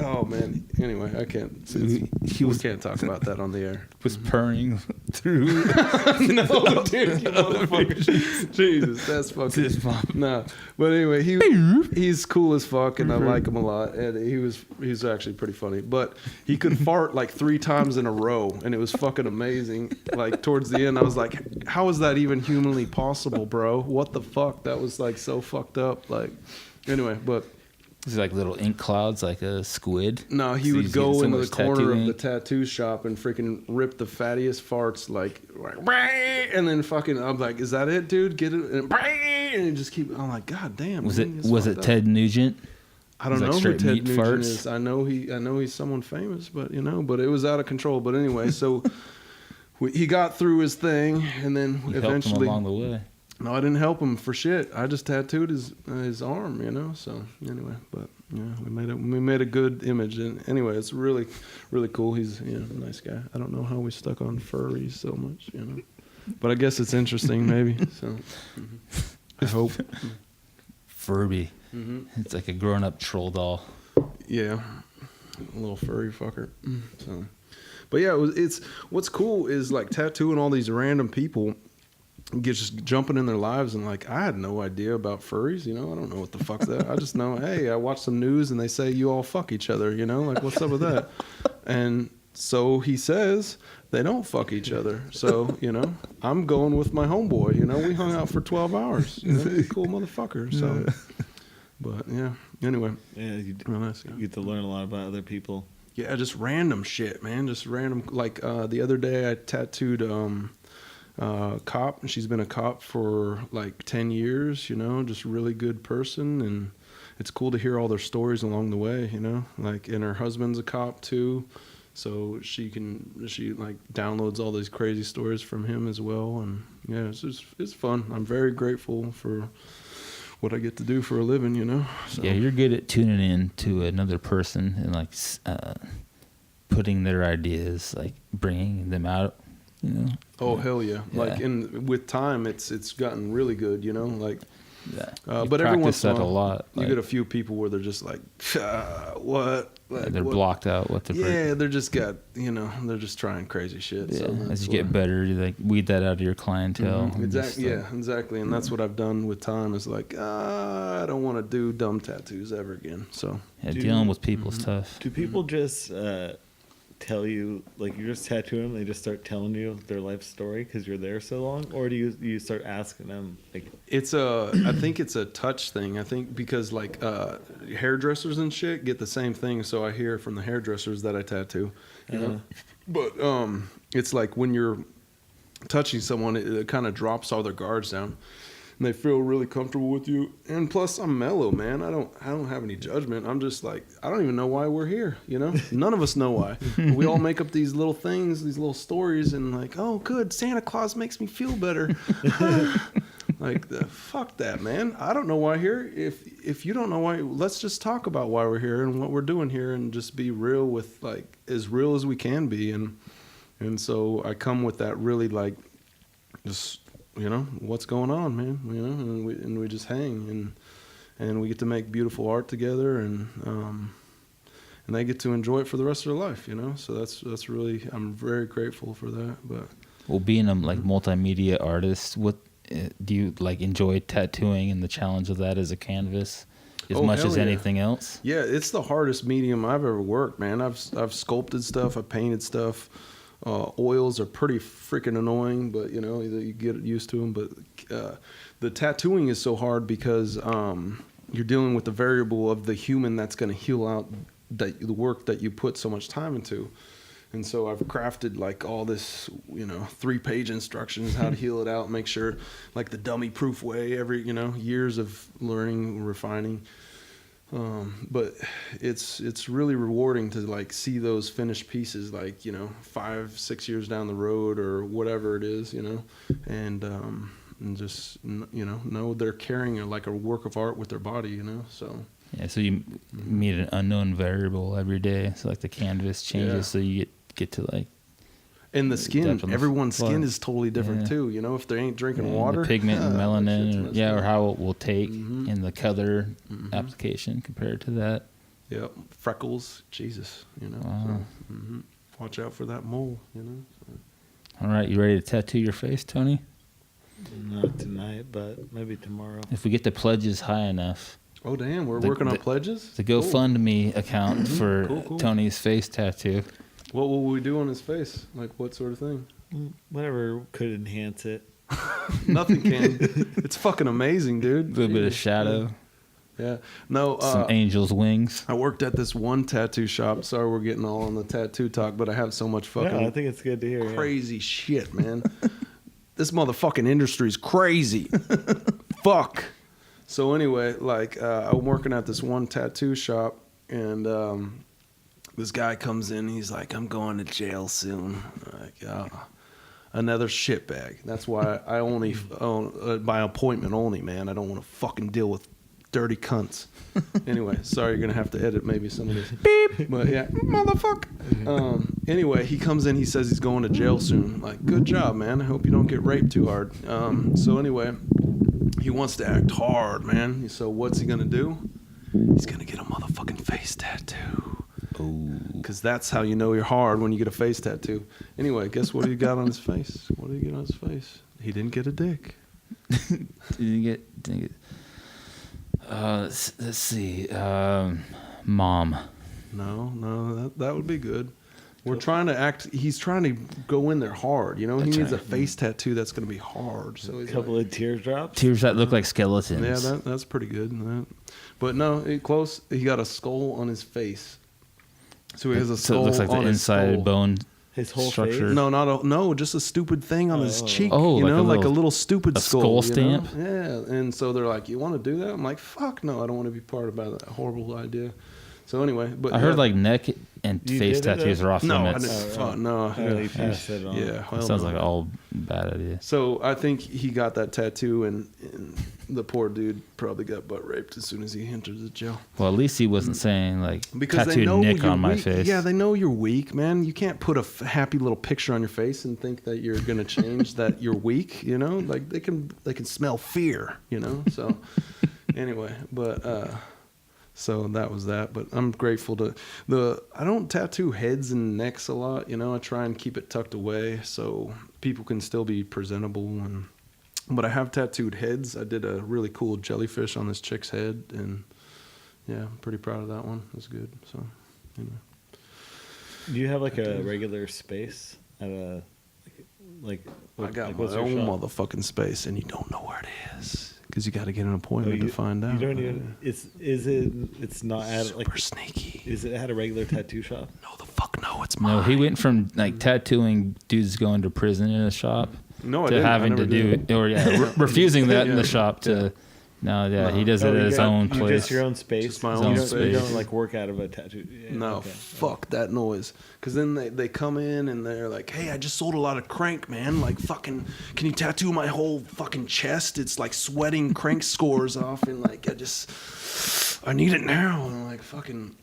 Oh man. Anyway, I can't. So we can't talk about that on the air. Was purring through. No, dude, you motherfucker. Jesus, that's fucking. No, but anyway, he's cool as fuck, and I like him a lot. And he's actually pretty funny. But he could fart like 3 times in a row, and it was fucking amazing. Like towards the end, I was like, "How is that even humanly possible, bro? What the fuck? That was like so fucked up." Like, anyway, but. Is it like little ink clouds, like a squid? No, he would go into the corner of the tattoo shop and freaking rip the fattiest farts, like, and then fucking, I'm like, is that it, dude? Get it, and he just keep. I'm like, God damn. Was it Ted Nugent? I don't know who Ted Nugent is. I know he's someone famous, but but it was out of control. But anyway, so he got through his thing, and then eventually helped him along the way. No, I didn't help him for shit. I just tattooed his arm, So anyway, but yeah, we made a good image. And anyway, it's really, really cool. He's a nice guy. I don't know how we stuck on furries so much, but I guess it's interesting maybe. So I hope. Furby. It's like a grown-up troll doll. Yeah, a little furry fucker. So, but yeah, it's what's cool is like tattooing all these random people. Just jumping in their lives, and like I had no idea about furries, I don't know what the fuck's that. I just know, hey, I watch some news and they say you all fuck each other, like what's up with that? And so he says they don't fuck each other. So I'm going with my homeboy. We hung out for 12 hours. Cool motherfucker. So, but yeah. Anyway, yeah, you you get to learn a lot about other people. Yeah, just random shit, man. Just random. Like the other day, I tattooed. Cop, and she's been a cop for like 10 years, just really good person, and it's cool to hear all their stories along the way, like, and her husband's a cop too, so she like downloads all these crazy stories from him as well, and yeah, it's fun. I'm very grateful for what I get to do for a living, So. Yeah, you're good at tuning in to another person and like putting their ideas, like bringing them out. Oh hell yeah! Like with time, it's gotten really good. Like, but every once in a while, you get a few people where they're just like, what? Like, they're blocked out. They're just they're just trying crazy shit. Yeah, so as you get better, you like weed that out of your clientele. Mm-hmm. Exactly. Exactly. And that's what I've done with time. Is like, I don't want to do dumb tattoos ever again. So dealing with people is tough. Do people just tell you, like, you're just tattooing them, they just start telling you their life story because you're there so long, or do you start asking them, like? I think it's a touch thing. I think because like hairdressers and shit get the same thing, so I hear from the hairdressers that I tattoo, But it's like when you're touching someone, it kind of drops all their guards down, and they feel really comfortable with you. And plus, I'm mellow, man. I don't have any judgment. I'm just like, I don't even know why we're here. You know, none of us know why. We all make up these little things, these little stories, and like, oh, good, Santa Claus makes me feel better. Like, fuck that, man. I don't know why here. If you don't know why, let's just talk about why we're here and what we're doing here, and just be real with, like, as real as we can be. And so I come with that really, like, just, you know, what's going on, man, you know, and we just hang, and we get to make beautiful art together, and they get to enjoy it for the rest of their life, you know. So that's really, I'm very grateful for that. But well, being a like multimedia artist, what do you like enjoy tattooing and the challenge of that as a canvas as much as anything else? Yeah, it's the hardest medium I've ever worked, man. I've sculpted stuff, I've painted stuff. Oils are pretty freaking annoying, but you know, you get used to them. But the tattooing is so hard because you're dealing with the variable of the human that's going to heal out the work that you put so much time into. And so I've crafted like all this, you know, 3-page instructions how to heal it out, make sure like the dummy proof way, you know, years of learning, refining. But it's really rewarding to like see those finished pieces, like, you know, 5-6 years down the road or whatever it is, you know, and just, you know they're carrying like a work of art with their body, you know. So yeah, so you meet an unknown variable every day. So like the canvas changes, so you get to like. And the skin, everyone's skin is totally different too. You know, if they ain't drinking water, the pigment and melanin, or how it will take in the color application compared to that. Yep, freckles, Jesus, you know. Wow. So, watch out for that mole, you know. So. All right, you ready to tattoo your face, Tony? Not tonight, but maybe tomorrow. If we get the pledges high enough. Oh damn, we're working on pledges. The GoFundMe account for Tony's face tattoo. What will we do on his face? Like, what sort of thing? Whatever could enhance it. Nothing can. It's fucking amazing, dude. A little bit of shadow. Yeah. No. Some angel's wings. I worked at this one tattoo shop. Sorry, we're getting all on the tattoo talk, but I have so much fucking. Yeah, I think it's good to hear. Crazy shit, man. This motherfucking industry's crazy. Fuck. So anyway, like, I'm working at this one tattoo shop, and this guy comes in, he's like, I'm going to jail soon. I'm like, another shitbag. That's why I only, by appointment only, man. I don't want to fucking deal with dirty cunts. Anyway, sorry, you're going to have to edit maybe some of this. Beep! But yeah, motherfucker. Anyway, he comes in, he says he's going to jail soon. Like, good job, man. I hope you don't get raped too hard. So anyway, he wants to act hard, man. So what's he going to do? He's going to get a motherfucking face tattoo. Because that's how you know you're hard, when you get a face tattoo. Anyway, guess what he got on his face? What did he get on his face? He didn't get a dick. Didn't get. Let's see. Mom. No, that would be good. We're trying to act. He's trying to go in there hard. You know, he needs a face tattoo that's going to be hard. So a couple of teardrops. Tears that look like skeletons. Yeah, that's pretty good. But no, close. He got a skull on his face. So he has a skull. So it looks like the inside bone. His whole structure. face? No, just a stupid thing on his cheek. Oh, like a little stupid skull stamp. You know? Yeah, and so they're like, "You want to do that?" I'm like, "Fuck no, I don't want to be part of that horrible idea." So anyway, but I heard like neck and face tattoos are off limits. No, you passed it on. Yeah, sounds like all bad idea. So I think he got that tattoo, and the poor dude probably got butt raped as soon as he entered the jail. Well, at least he wasn't saying like because tattooed Nick on my weak. face. Yeah, they know you're weak, man. You can't put a happy little picture on your face and think that you're gonna change that you're weak. You know, like they can smell fear. You know, so anyway, but. So that was that, but I'm grateful I don't tattoo heads and necks a lot, you know. I try and keep it tucked away so people can still be presentable. But I have tattooed heads. I did a really cool jellyfish on this chick's head, and yeah, I'm pretty proud of that one. It was good. So, you know. Do you have like a regular space at a I got my own motherfucking space, and you don't know where it is. Because you got to get an appointment to find out. You don't even. It's not at super sneaky. Is it at a regular tattoo shop? No, the fuck no, it's mine. No, he went from like tattooing dudes going to prison in a shop No, I to didn't. having to do, or refusing that in the shop to. Yeah. No, No. he does it at his own place. Just your own space. Just my His own own You space. don't like work out of a tattoo. Yeah, No, okay. fuck that noise. Because then they come in and they're like, hey, I just sold a lot of crank, man. Like, fucking, can you tattoo my whole fucking chest? It's like sweating crank scores off. And like, I need it now. And I'm like, fucking,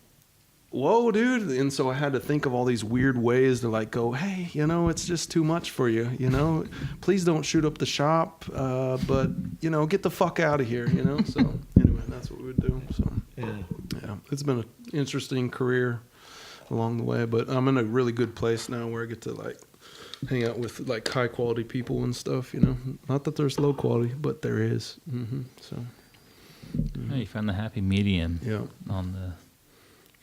whoa, dude. And so I had to think of all these weird ways to like go, hey, it's just too much for you. Please don't shoot up the shop. But, get the fuck out of here, So anyway, that's what we would do. So yeah, it's been an interesting career along the way, but I'm in a really good place now where I get to like hang out with like high quality people and stuff. Not that there's low quality, but there is. So Oh, you found the happy medium. yeah, On the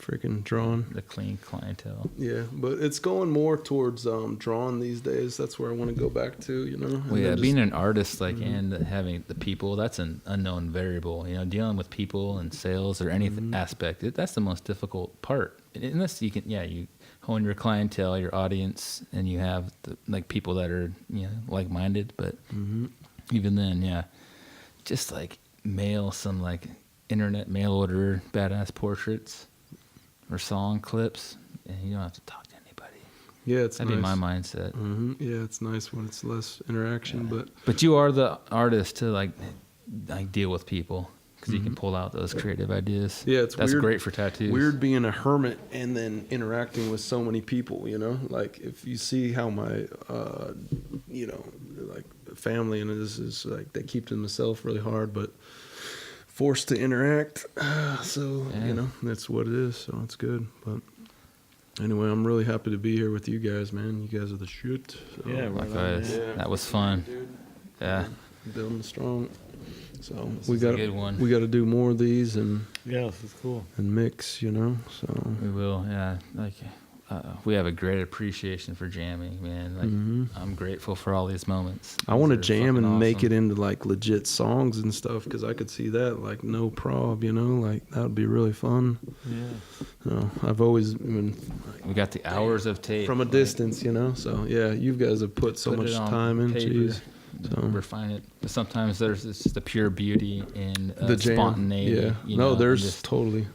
freaking drawn. the clean clientele. Yeah, but it's going more towards drawn these days. That's where I want to go back to. And Well, yeah, then being just- an artist, like, and having the people, that's an unknown variable. Dealing with people and sales or any aspect, that's the most difficult part. Unless you can, you hone your clientele, your audience, and you have people that are like-minded. But even then, just like mail some like internet mail order badass portraits or song clips, and you don't have to talk to anybody. yeah, it's That'd nice. be my mindset. Yeah, it's nice when it's less interaction, But you are the artist to like deal with people because you can pull out those creative ideas. Yeah, it's that's weird- great for tattoos. weird being a hermit and then interacting with so many people, like if you see how my like family and this is like they keep to themselves really hard, but forced to interact, so that's what it is, so it's good. But anyway, I'm really happy to be here with you guys, man. You guys are the shit. So, Yeah, right. Likewise. Yeah. That was fun. dude. Yeah. Building strong. So This we is a got good one. we got to do more of these and Yeah, this is cool. mix, So We will. Yeah. We have a great appreciation for jamming, man. Like I'm grateful for all these moments. I want to These are jam and fucking make it awesome. into like legit songs and stuff because I could see that like no prob, like that would be really fun. Yeah. I've always been We got the hours of tape from a like, distance, So yeah, you guys have put so put much it on time in. paper, Jeez. So refine it. But sometimes there's just the pure beauty in the jam, spontaneity. yeah. No, there's just, totally.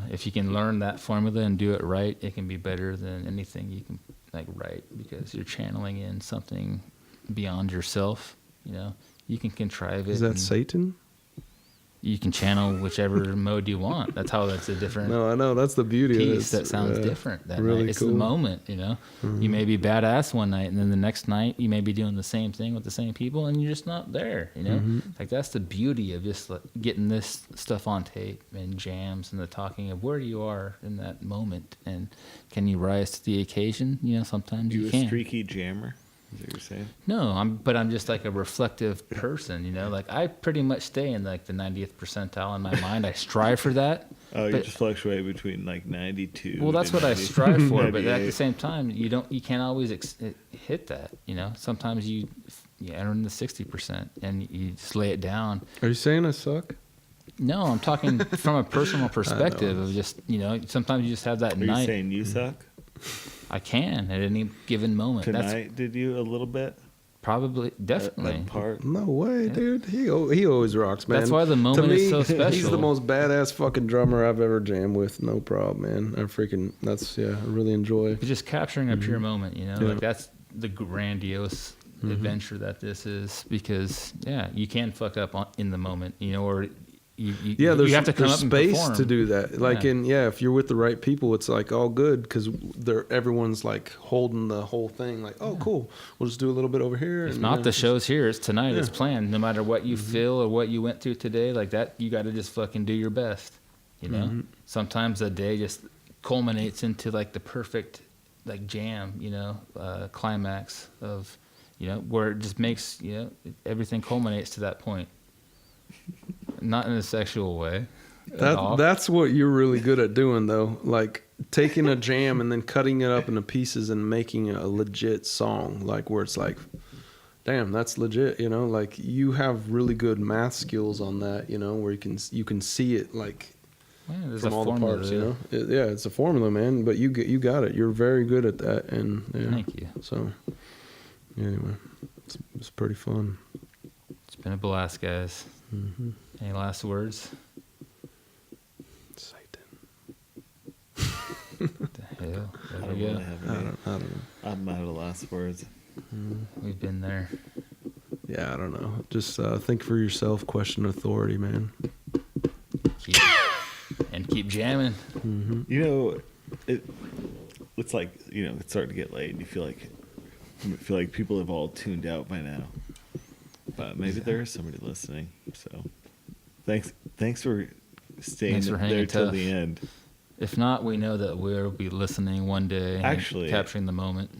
if you can learn that formula and do it right, it can be better than anything you can write because you're channeling in something beyond yourself. You can contrive it. Is that and Satan? You can channel whichever mode you want. That's how that's a different No, I know that's the beauty of piece it. that sounds different that really night. It's cool. the moment, You may be badass one night, and then the next night you may be doing the same thing with the same people, and you're just not there, Like that's the beauty of just getting this stuff on tape and jams and the talking of where you are in that moment, and can you rise to the occasion? Sometimes you a can. streaky jammer? Is that what you're saying? No, I'm just like a reflective person, Like I pretty much stay in like the 90th percentile in my mind. I strive for that. Oh, you but- just fluctuate between like 92. Well, that's and what I 90 strive for, but at 98. the same time, you can't always hit that. Sometimes you enter in the 60% and you just lay it down. Are you saying I suck? No, I'm talking from a personal perspective of just sometimes you just have that Are you night. saying you suck? I can at any given moment. Tonight, That's did you a little bit? probably definitely. That part? No way, dude. He always rocks, man. That's why the moment to me, is so special. He's the most badass fucking drummer I've ever jammed with. No problem, man. I really enjoy. It's just capturing a pure moment, Yeah. Like that's the grandiose adventure that this is because you can fuck up in the moment, or There's, you have to come there's up and space perform. to do that. Like if you're with the right people, it's like all good because everyone's like holding the whole thing. Like, oh, cool, we'll just do a little bit over here. If and, not, the show's here. It's tonight. Yeah. It's planned. No matter what you feel or what you went through today, like that, you got to just fucking do your best. Sometimes a day just culminates into like the perfect like jam. Climax of where it just makes everything culminates to that point. Not in a sexual way. at all. That's what you're really good at doing, though. Like taking a jam and then cutting it up into pieces and making a legit song, like where it's like, damn, that's legit. Like you have really good math skills on that. Where you can see it like Man, there's from a all the formula parts. there. You know, yeah, it's a formula, man. But you got it. You're very good at that, and yeah. Thank you. So anyway, it's pretty fun. It's been a blast, guys. Mm-hmm. Any last words? Satan. The hell? I There don't we really go. have I any. don't know. I'm out of the last words. We've been there. Yeah, I don't know. Just think for yourself. Question authority, man. Keep jamming. Mm-hmm. You know, it's like, you know, it's starting to get late, and you feel like people have all tuned out by now. But maybe there is somebody listening. So, thanks for staying Thanks for hanging there till tough. the end. If not, we know that we'll be listening one day. And Actually, capturing the moment.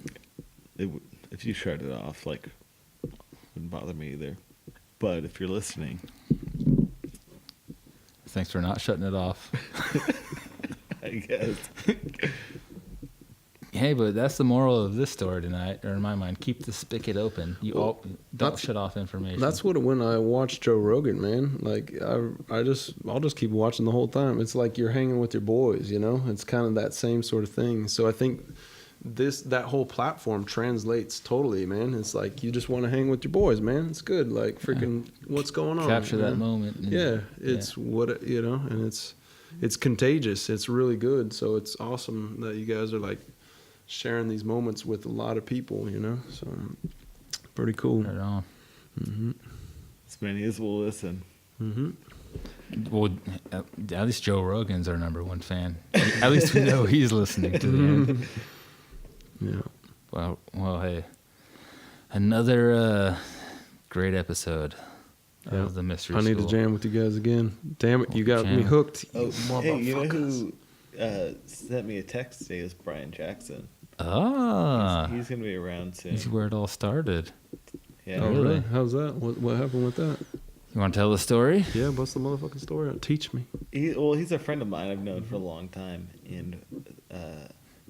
If you shut it off, like, wouldn't bother me either. But if you're listening, Thanks for not shutting it off. I guess. Hey, but that's the moral of this story tonight, or in my mind, keep the spigot open. Don't that's- shut off information. That's what when I watch Joe Rogan, man. Like I'll just keep watching the whole time. It's like you're hanging with your boys, you know. It's kind of that same sort of thing. So I think that whole platform translates totally, man. It's like you just want to hang with your boys, man. It's good. Like freaking, what's going on? Capture you that know? moment. and- Yeah, it's what you know, and it's contagious. It's really good. So it's awesome that you guys are like sharing these moments with a lot of people, you know. So pretty cool. Right on. Mm-hmm. As many as will listen. Mm-hmm. Well, at least Joe Rogan's our number one fan. At least we know he's listening to the end. Yeah. Well, hey, another great episode of the Mystery I need School. to jam with you guys again. Damn it, you got me Jam. hooked. Oh, hey, you know motherfuckers. who sent me a text today is Brian Jackson. Ah, He's going to be around soon. he's where it all started. Yeah. Oh, really? really? How's that? What happened with that? You want to tell the story? Yeah, what's the motherfucking story? Teach me. He's a friend of mine I've known for a long time, and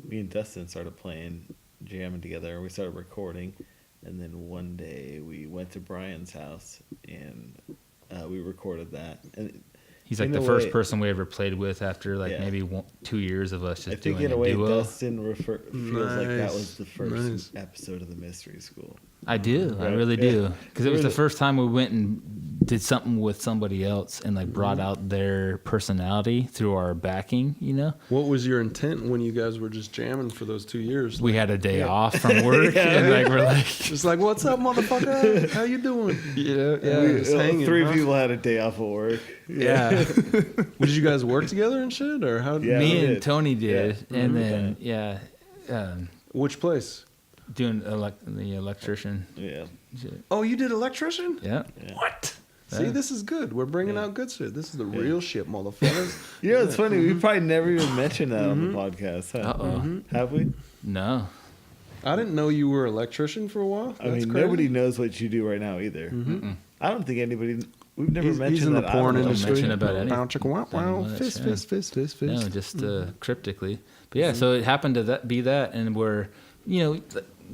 me and Dustin started jamming together. We started recording, and then one day we went to Brian's house and we recorded that. And He's like in the a first way- person we ever played with after like Yeah. maybe 2 years of us I just think doing in a a way duo. Dustin feels like that Nice. was the first Nice. episode of the Mystery School. I do. I Right, really yeah. do. Because it was We're the the- first time we went and did something with somebody else and like brought Mm-hmm. out their personality through our backing, you know? What was your intent when you guys were just jamming for those 2 years? We had a day off from work Yeah. and like we're like, Just like, what's up, motherfucker? How you doing? Yeah, just hanging, Three huh? people had a day off of work. yeah. Did you guys work together and shit, or how? Yeah. Me we and did. Tony did. Yeah. And Mhm. then, yeah, Which place? doing the electrician Yeah. shit. Oh, you did electrician? Yeah. Yeah. What? Yeah. See, this is good. We're bringing Yeah. out good shit. This is the real shit, motherfuckers. You know, it's funny. We probably never even mentioned that on the podcast. Huh? Uh-oh. Have we? No. I didn't know you were an electrician for a while. I mean, nobody knows what you do right now either. I don't think anybody. We've never mentioned he's in the that. porn I don't know. industry. mention about anything. Bow, chicka, wow, wow. Much, Fist, yeah. fist, fist, fist, fist. No, just cryptically. But yeah, so it happened to be that, and we're, you know,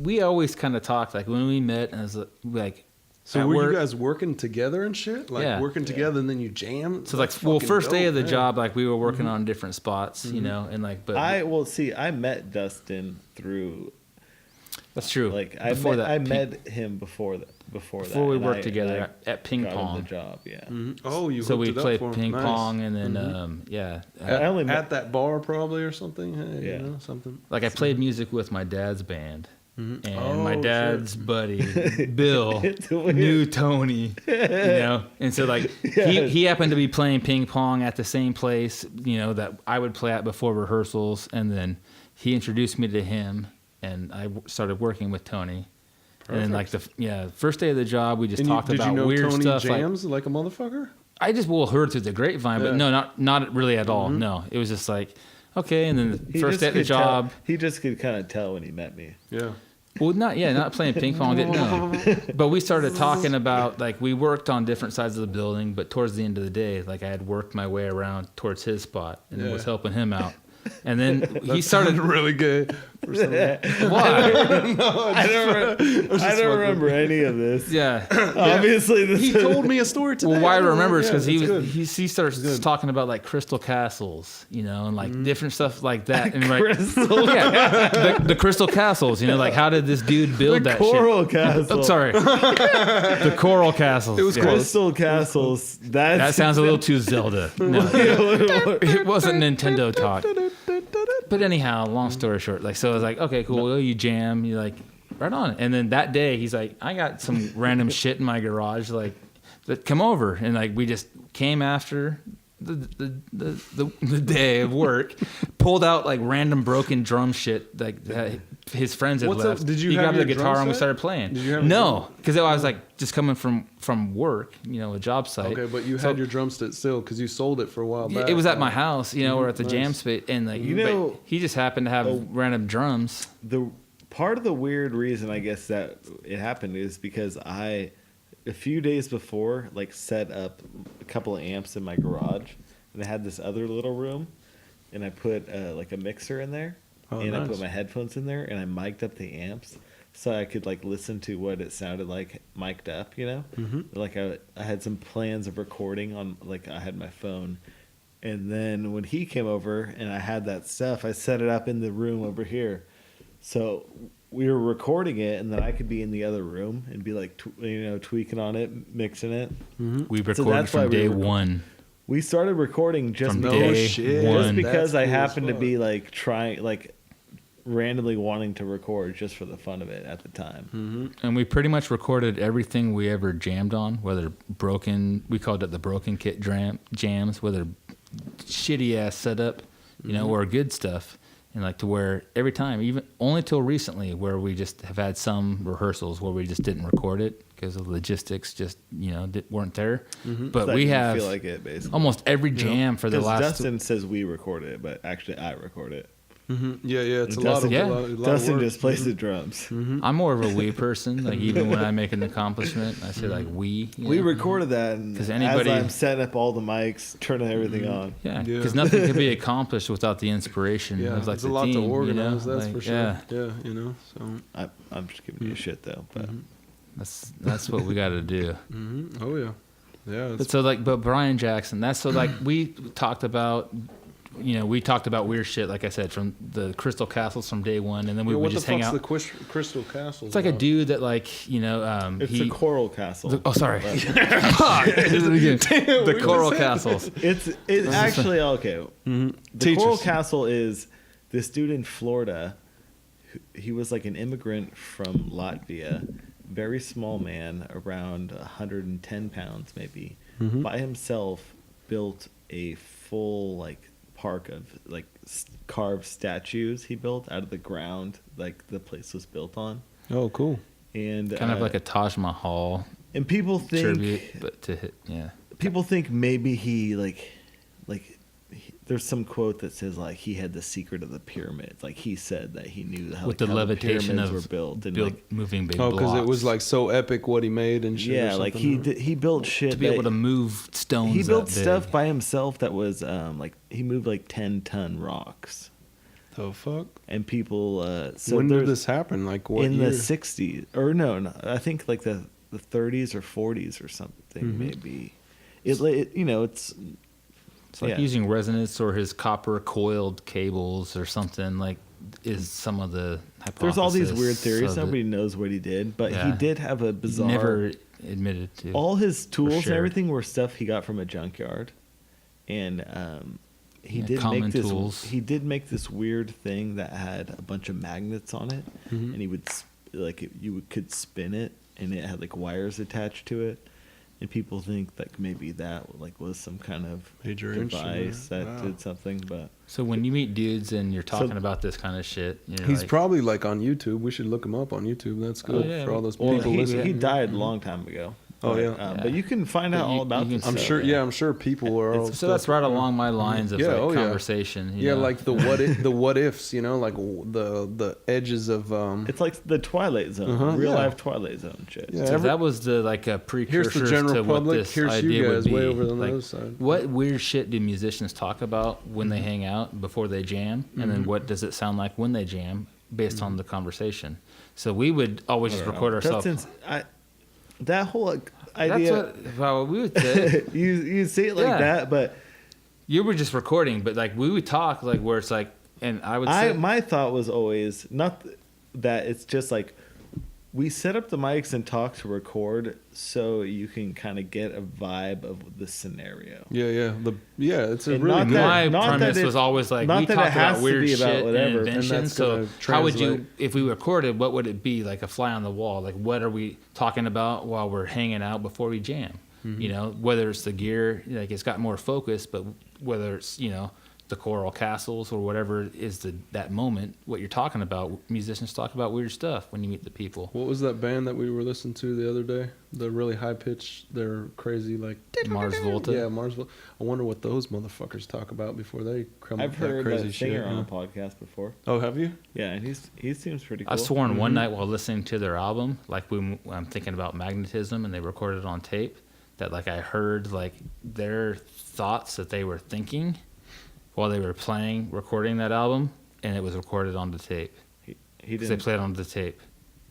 we always kind of talked like when we met, and it was like, So at were work- you guys working together and shit? Like Yeah. working together and then you jam? So like, That's well, fucking first day dope, of the man. job, like we were working on different spots, you know, and like, but I met Dustin through. that's true. Like Before I ping- met him before that. Before we and worked I- together and I at ping got him pong. the job. Yeah. Mhm. Oh, you So hooked we it up played for him. ping Nice. pong, and then yeah, At, I only met- at that bar probably or something. Hey, Yeah. you know, something. like I played music with my dad's band. Mhm. And my Oh, dad's buddy Bill It's weird. knew Tony, you know, and so like he happened to be playing ping pong at the same place, you know, that I would play at before rehearsals, and then he introduced me to him, and I started working with Tony. And then like first day of the job, we just And talked did about you know weird Tony stuff. jams like a motherfucker? I just heard through the grapevine, but Yeah. no, not really at all. No, it was just like okay, and then the He first just day at the could tell- job. he just could kind of tell when he met me. Yeah. Well, not playing ping pong, didn't know. But we started talking about, like, we worked on different sides of the building, but towards the end of the day, like, I had worked my way around towards his spot and Yeah. was helping him out. And then he started, really good. or something. Why? I don't remember any of this. Yeah. Obviously, this He told me a story today. Well, why I remember is because Yeah, that's he starts talking about like crystal castles, and like different stuff like that. And Crystal the crystal castles, like how did this dude build that Coral shit? Castle. I'm sorry. The coral castles. It was yeah. Crystal Castles. That sounds a little too Zelda. No, it wasn't Nintendo talk. But anyhow, long story short, like, so I was like, okay, cool. Well, you jam, you like, right on. And then that day, he's like, I got some random shit in my garage, like, come over. And like, we just came after the day of work, pulled out like random broken drum shit, like that his friends had What's left. up? Did you he have grabbed your the guitar drum and we set? started playing. Did you have a no, because I was like just coming from work, a job site. Okay, but you So- had your drumstick still because you sold it for a while back. it was at my house, or at the Nice. jam space, and like know- but he just happened to have random drums. The part of the weird reason I guess that it happened is because a few days before, like, set up a couple of amps in my garage, and I had this other little room, and I put like a mixer in there, and I nice. put my headphones in there, and I mic'd up the amps so I could like listen to what it sounded like mic'd up, Like I had some plans of recording on, like, I had my phone, and then when he came over and I had that stuff, I set it up in the room over here. So we were recording it, and then I could be in the other room and be like, tweaking on it, mixing it. We So recorded that's why from we day were- one. We started recording just From because, day shit. one. just because That's I cool happened as to be fuck. like trying, like, randomly wanting to record just for the fun of it at the time. And we pretty much recorded everything we ever jammed on, whether broken, we called it the broken kit jams, whether shitty ass setup, or good stuff. And like to where every time, even only till recently, where we just have had some rehearsals where we just didn't record it because the logistics just, weren't there. But So we you have feel like it basically. almost every jam for the Because last Dustin says we record it, but actually I record it. Yeah, it's a Dustin, lot of Dustin work. just plays the drums. I'm more of a we person. Like even when I make an accomplishment, I say like we. We recorded that, and 'Cause anybody- as I'm setting up all the mics, turning everything on. Yeah, Yeah. because nothing can be accomplished without the inspiration Yeah, of like it's the a lot team, to organize. That's Like, for sure. Yeah, Yeah, so. I'm just giving you shit though, but that's what we got to do. Oh yeah, yeah. But so like, but Brian Jackson, that's so like we talked about. We talked about weird shit, like I said, from the Crystal Castles from day one, and then we would what just the hang fuck's out. the Crystal Castle? It's like a dude that like it's he. a coral castle. Oh, sorry. The Coral Castles. It's actually okay. The Teach Coral us. Castle is this dude in Florida. He was like an immigrant from Latvia, very small man, around 110 pounds maybe, by himself, built a full like park of like carved statues he built out of the ground, like the place was built on. Oh, cool. And Kind of like a Taj Mahal and people think tribute, but to hit, yeah. people think maybe he there's some quote that says like he had the secret of the pyramids, like he said that he knew how, With like, the how levitation pyramids of were built and build, like moving big Oh, because it blocks. was like so epic what he made and shit. yeah, or like something, he built shit to be able that- to move stones. he built that big. stuff by himself that was like he moved like 10-ton rocks, The fuck? and people so when did there's- this happen? Like what in year? the 60s or no I think like the 30s or 40s or something maybe it's It's like yeah. using resonance or his copper coiled cables or something like is some of the hypothesis. there's all these weird theories. of it. Nobody knows what he did, but he Yeah. did have a He bizarre never admitted to. all his tools and shared. everything were stuff he got from a junkyard, and he Yeah, did common make this. tools. He did make this weird thing that had a bunch of magnets on it, Mm-hmm. and he would could spin it, and it had like wires attached to it, and people think that maybe that like was some kind of Major device that instrument. Wow. did something, but. So when you meet dudes and you're talking about this kind of shit, you're He's like, probably like on YouTube. We should look him up on YouTube. That's good yeah, for all those Well, people he listening. died a long time ago. Oh, but, yeah. Yeah. But you can find But out you- all about you can this I'm stuff, sure. yeah. Yeah, I'm sure people are. all so that's right along my lines of Yeah, like oh, yeah. conversation. you Yeah, know? like the what ifs. You know, like the edges of. It's like the Twilight Zone, real yeah. life Twilight Zone shit. Yeah. So every- that was the like a precursor Here's the general to what public, this here's you idea guys would be. way over on the Like, other side. what weird shit do musicians talk about when they hang out before they jam, and then what does it sound like when they jam? based on the conversation. So we would always just record ourselves. That whole idea. That's what we would say. you say it like that, but you were just recording. But like we would talk like where it's like, and I would say my thought was always not that it's just like we set up the mics and talk to record so you can kind of get a vibe of the scenario. Yeah. It's a And really good. my premise was always like we talked about weird shit and whatever, inventions. So how would you, if we recorded, what would it be like a fly on the wall? Like what are we talking about while we're hanging out before we jam? You know, whether it's the gear, like it's got more focus, but whether it's the choral castles or whatever is that moment, what you're talking about. Musicians talk about weird stuff when you meet the people. What was that band that we were listening to the other day? The really high pitch, they're crazy like Mars Volta. Yeah, Mars Volta. I wonder what those motherfuckers talk about before they come up I've with that heard crazy that shit. singer on a podcast before. Oh, have you? Yeah, and he seems pretty cool. I've sworn one night while listening to their album, like when I'm thinking about Magnetism and they recorded it on tape, that like I heard like their thoughts that they were thinking while they were recording that album, and it was recorded on the tape. He 'Cause didn't. they played on the tape.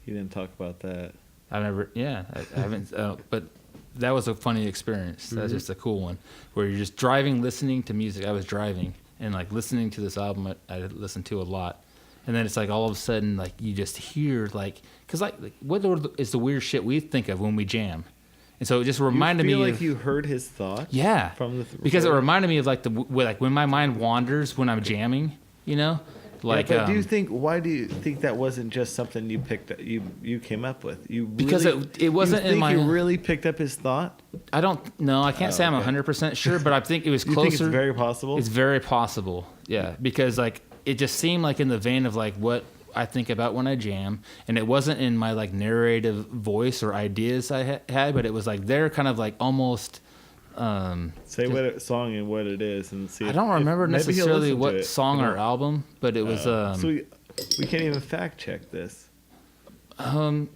He didn't talk about that. I haven't, but that was a funny experience. That's just a cool one, where you're just driving, listening to music. I was driving and like listening to this album I listened to a lot, and then it's like all of a sudden like you just hear like, cause like what is the weird shit we think of when we jam. And so it just reminded me. You feel like of, you heard his thoughts. Yeah, From the because it reminded me of like like when my mind wanders when I'm jamming, like. Yeah, but why do you think that wasn't just something you picked up, you came up with? Because it wasn't in my. You really picked up his thought? I don't know. I can't say I'm 100% sure, but I think it was You closer. think it's very possible? It's very possible. Yeah, because like it just seemed like in the vein of like what I think about when I jam, and it wasn't in my like narrative voice or ideas I had, but it was like they're kind of like almost. Say what song and what it is, and see. I don't remember maybe he'll necessarily listen to what it. song or album, but it was. So we can't even fact check this. I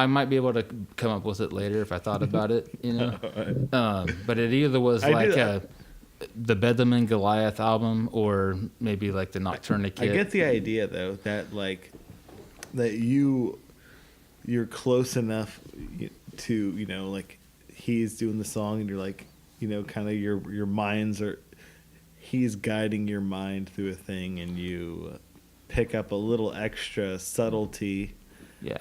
might be able to come up with it later if I thought about it, But it either was the Bedlam Goliath album, or maybe like the Nocturne Kit. I get the idea though that like that you're close enough to like he's doing the song and you're like kind of your minds are he's guiding your mind through a thing and you pick up a little extra subtlety. Yeah.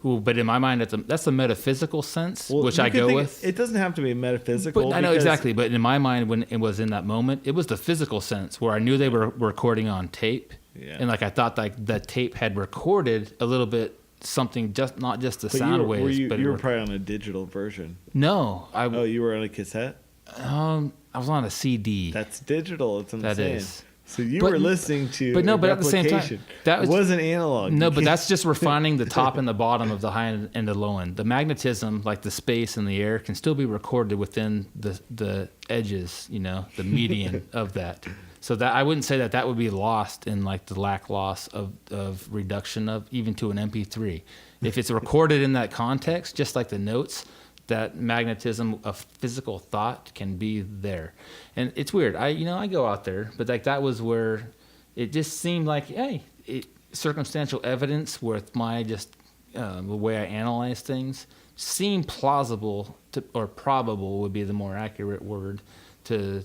Well, but in my mind, that's the metaphysical sense, which I go with. It doesn't have to be metaphysical. But I know exactly. But in my mind, when it was in that moment, it was the physical sense where I knew they were recording on tape. Yeah. And like I thought like the tape had recorded a little bit something, just not just the sound waves. You were probably on a digital version. No. You were on a cassette? I was on a CD. That's digital. That's what I'm saying. Is. So you were listening to but at the same time, it wasn't analog. No, but that's just refining the top and the bottom of the high end and the low end. The magnetism, like the space and the air, can still be recorded within the edges, the median of that. So that I wouldn't say that would be lost in like the loss of reduction of even to an MP3. If it's recorded in that context, just like the notes, that magnetism of physical thought can be there. And it's weird. I go out there, but like that was where it just seemed like, hey, circumstantial evidence with my just the way I analyze things seemed plausible or probable would be the more accurate word to,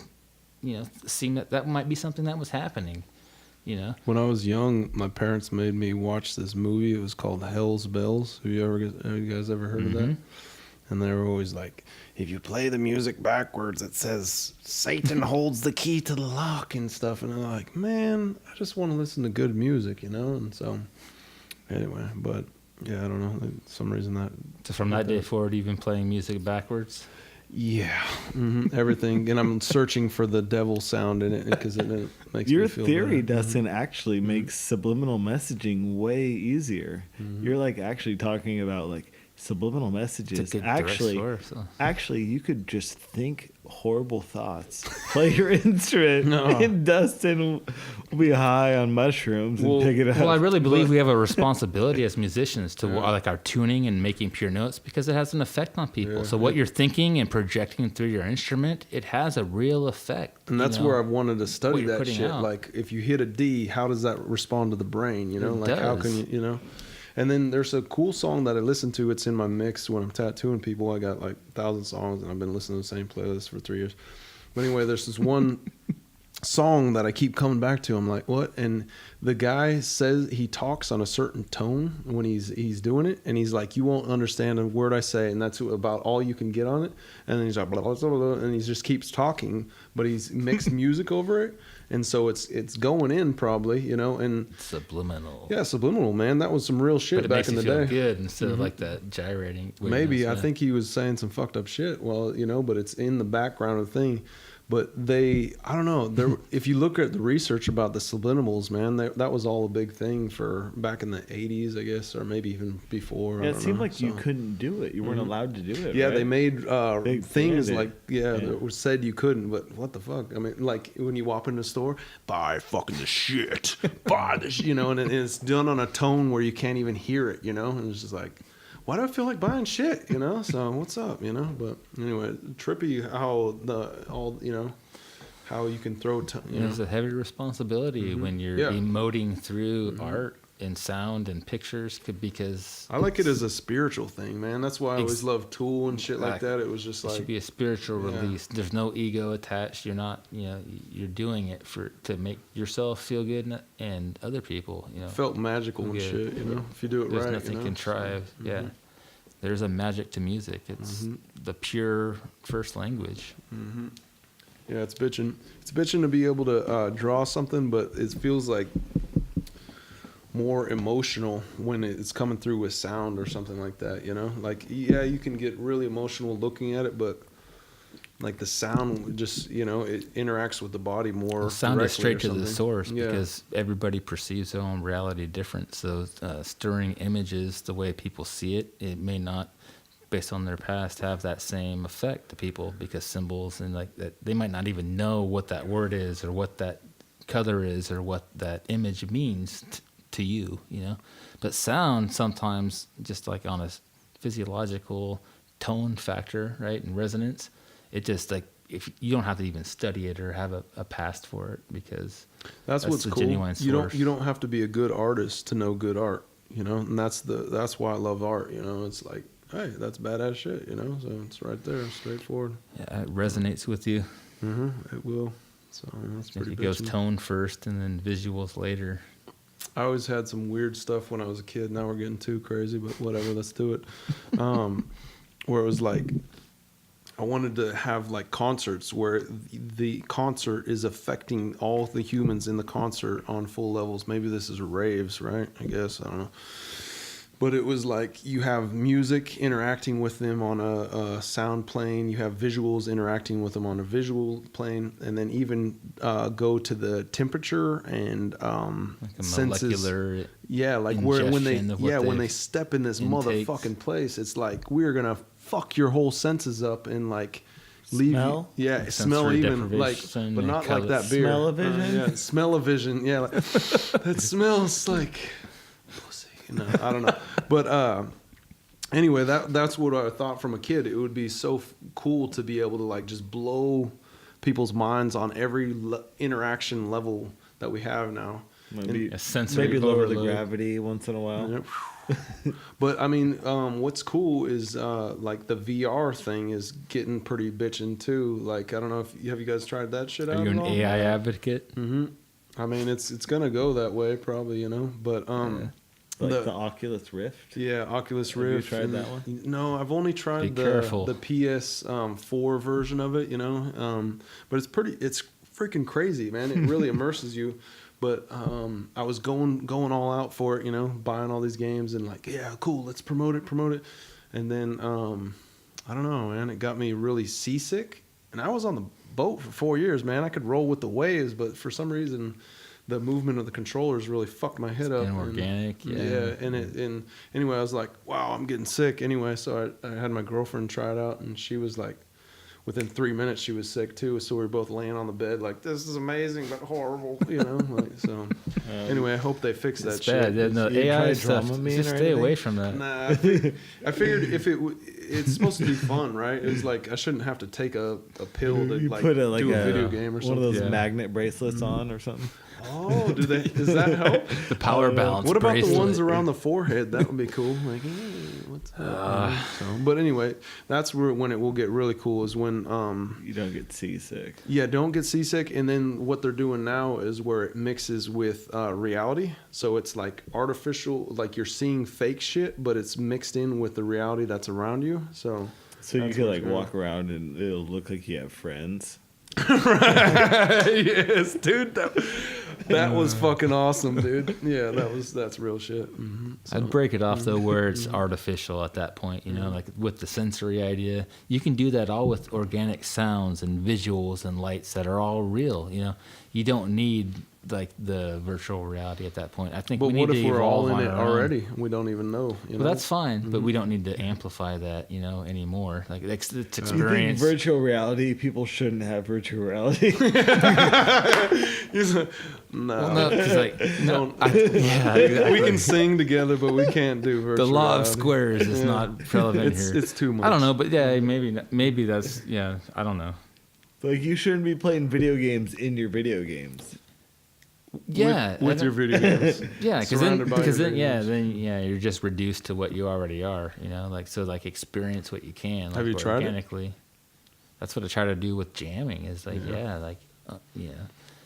seem that might be something that was happening. When I was young, my parents made me watch this movie. It was called Hell's Bells. Have you guys ever heard of that? And they were always like, if you play the music backwards, it says Satan holds the key to the lock and stuff. And I'm like, man, I just want to listen to good music, And so, anyway, but yeah, I don't know. For some reason that. So from that day forward, you've been playing music backwards? Yeah, everything. And I'm searching for the devil sound in it because it makes your me feel theory, better. Dustin, actually makes subliminal messaging way easier. You're like actually talking about like subliminal messages. It's a good direct source. Actually, you could just think horrible thoughts, play your instrument, No. and Dustin will be high on mushrooms and pick it up. Well, I really believe we have a responsibility as musicians to like our tuning and making pure notes because it has an effect on people. Yeah. So what you're thinking and projecting through your instrument, it has a real effect. And that's where I've wanted to study what you're that putting shit. out. Like, if you hit a D, how does that respond to the brain? You know, It like how does. can you, you know? And then there's a cool song that I listen to. It's in my mix when I'm tattooing people. I got like 1,000 songs, and I've been listening to the same playlist for 3 years. But anyway, there's this one song that I keep coming back to. I'm like, what? And the guy says he talks on a certain tone when he's doing it, and he's like, you won't understand a word I say, and that's about all you can get on it. And then he's like, blah, blah, blah, blah, and he just keeps talking, but he's mixed music over it, and so it's going in probably, you know, and Subliminal. yeah, subliminal, man. That was some real shit But it back makes in you the feel day. good instead of like that gyrating. Maybe weirdness, I think he was saying some fucked up shit. Well, you know, but it's in the background of the thing. But I don't know. If you look at the research about the subliminals, man, that was all a big thing for back in the 80s, I guess, or maybe even before. Yeah, it seemed like you couldn't do it. You weren't allowed to do it. Yeah, right? they made things banned like it. that was said you couldn't. But what the fuck? I mean, like when you walk in the store, buy fucking the shit, buy this, you know, and it's done on a tone where you can't even hear it, you know, and it's just like, why do I feel like buying shit, you know? So what's up, you know? But anyway, trippy how how you can throw. There's a heavy responsibility when you're emoting through art and sound and pictures because I like it as a spiritual thing, man. That's why I always loved Tool and shit like that. It was just it like should be a spiritual release. There's no ego attached. You're not, you're doing it to make yourself feel good and other people, felt magical and shit, you know, if you do it There's right. nothing you know? contrived. So, Yeah. There's a magic to music. It's the pure first language. Yeah, it's bitching. It's bitching to be able to draw something, but it feels like more emotional when it's coming through with sound or something like that, you know? Like, yeah, you can get really emotional looking at it, but like the sound just, it interacts with the body more. Well, sound is straight to directly or the something. source Yeah. because everybody perceives their own reality different. So stirring images, the way people see it, it may not, based on their past, have that same effect to people because symbols and like that, they might not even know what that word is or what that color is or what that image means to you, But sound sometimes, just like on a physiological tone factor, right, and resonance, it just like if you don't have to even study it or have a past for it because that's what's the cool. genuine source. You don't have to be a good artist to know good art, and that's why I love art. It's like, hey, that's badass shit, so it's right there, straightforward. Yeah, it resonates with you. It will. So that's pretty. It goes bitchin'. tone first and then visuals later. I always had some weird stuff when I was a kid. Now we're getting too crazy, but whatever. Let's do it. Where it was like, I wanted to have like concerts where the concert is affecting all the humans in the concert on full levels. Maybe this is raves, right? I guess, I don't know. But it was like you have music interacting with them on a sound plane. You have visuals interacting with them on a visual plane, and then even go to the temperature and Like a senses. molecular Yeah, like when they ingestion of what when they they've step in this intaked. motherfucking place, it's like we're gonna fuck your whole senses up and like leave Smell? you. Yeah, Like smell sensory even like, deprivation but and not like color. that beer. Smell-o-vision? Yeah, smell-o-vision. Yeah, like, that smells like pussy. I don't know. But anyway, that's what I thought from a kid. It would be so cool to be able to like just blow people's minds on every interaction level that we have now. Maybe, A sensory maybe lower the overload. gravity once in a while. Yep. But I mean, what's cool is like the VR thing is getting pretty bitchin' too. Like, I don't know if have you guys tried that shit out? Are you at an all? AI advocate? I mean, it's gonna go that way probably, But Like the Oculus Rift. yeah, Oculus Have you Rift. tried and- that one? No, I've only tried Be careful. the PS 4 version of it, But it's freaking crazy, man. It really immerses you. But I was going all out for it, buying all these games and like, yeah, cool, let's promote it. And then I don't know, man, it got me really seasick. And I was on the boat for 4 years, man. I could roll with the waves, but for some reason the movement of the controllers really fucked my head up. And organic, yeah. And anyway, I was like, wow, I'm getting sick. Anyway, so I had my girlfriend try it out, and she was like, within 3 minutes, she was sick too. So we were both laying on the bed like, this is amazing but horrible, like so. Anyway, I hope they fix that It's shit. bad. No, AI stuff. Just stay away from that. Nah, I figured if it's supposed to be fun, right? It's like I shouldn't have to take a pill to You like put do a video game or one something. of those Yeah. magnet bracelets on or something. Oh, does that help? The power balance. What about bracelet. the ones around the forehead? That would be cool. Like, hey, what's that? But anyway, that's when it will get really cool is when You don't get seasick. yeah, don't get seasick. And then what they're doing now is where it mixes with reality. So it's like artificial, like you're seeing fake shit, but it's mixed in with the reality that's around you. So So you that's could what's like going walk around and it'll look like you have friends. yes, dude. That was fucking awesome, dude. Yeah, that's real shit. Mm-hmm. I'd break it off though where it's artificial at that point, you know, like with the sensory idea. You can do that all with organic sounds and visuals and lights that are all real, you know. You don't need like the virtual reality at that point. I think But we need what to if we're all evolve in on it our own. already? We don't even know. You know? Well, that's fine, but we don't need to amplify that, you know, anymore. Like it's Do you think experience. virtual reality people shouldn't have virtual reality? He's a- no. Well, no, 'cause, like, no, Don't- yeah, exactly. We can sing together, but we can't do virtual The law of reality. squares is not relevant here. It's too much. I don't know, but yeah, maybe that's I don't know. Like you shouldn't be playing video games in your video games. Yeah, with your video games. yeah, surrounded by because your then video games. you're just reduced to what you already are, you know, like so like experience what you can. Like, Have you tried it? organically? That's what I try to do with jamming. Is like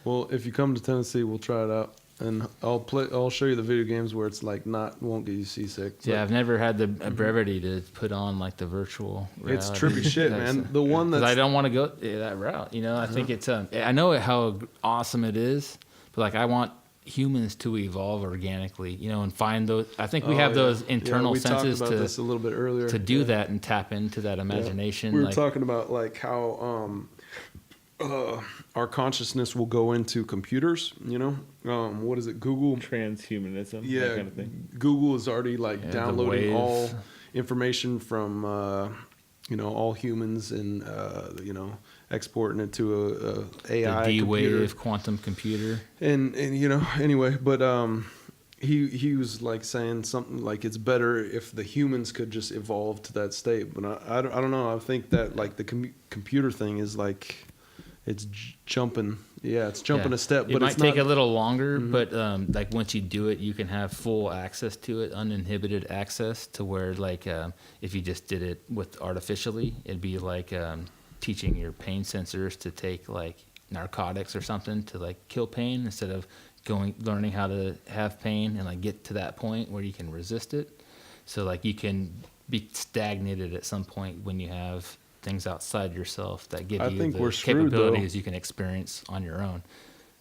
Well, if you come to Tennessee, we'll try it out, and I'll show you the video games where it's like won't get you seasick. Yeah, I've never had the brevity to put on like the virtual reality. It's trippy shit, Like, man. The one 'cause that's I don't want to go that route. You know, I think it's I know how awesome it is, but like I want humans to evolve organically, you know, and find those. I think we have those internal we senses talked about this a little bit earlier. to do that and tap into that imagination. We were like, talking about like how our consciousness will go into computers. You know, what is it? Google. Transhumanism, Yeah, that kind of thing. Google is already like the downloading waves. all information from all humans and exporting it to a AI the D-wave computer. quantum computer. And anyway, but he was like saying something like it's better if the humans could just evolve to that state. But I don't know. I think that like the computer thing is like it's jumping. Yeah, it's jumping a step. It But might it's take not, a little longer, but like once you do it, you can have full access to it, uninhibited access to where like if you just did it with artificially, it'd be like teaching your pain sensors to take like narcotics or something to like kill pain instead of learning how to have pain and like get to that point where you can resist it. So like you can be stagnated at some point when you have things outside yourself that give I you think the we're screwed, capabilities you can experience on your own.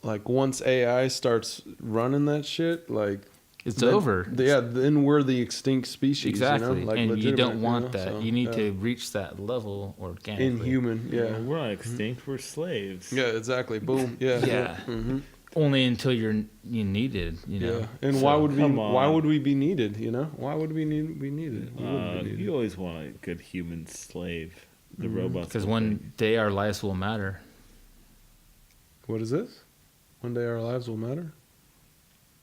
like once AI starts running that shit, like It's then- over. Yeah, then we're the extinct species. Exactly, You know? Like and you legitimate, don't want know? that. So, You need yeah. to reach that level organically. Inhuman. Yeah. Well, we're not extinct. We're slaves. Yeah. Exactly. Boom. Yeah. Yeah. Mm-hmm. Only until you needed. You know. Yeah. And So- why would we? come Why on. would we be needed? You know? Why would we be needed? We wouldn't be needed. You always want a good human slave. The robots. Because will one day our lives will matter. What is this? One day our lives will matter.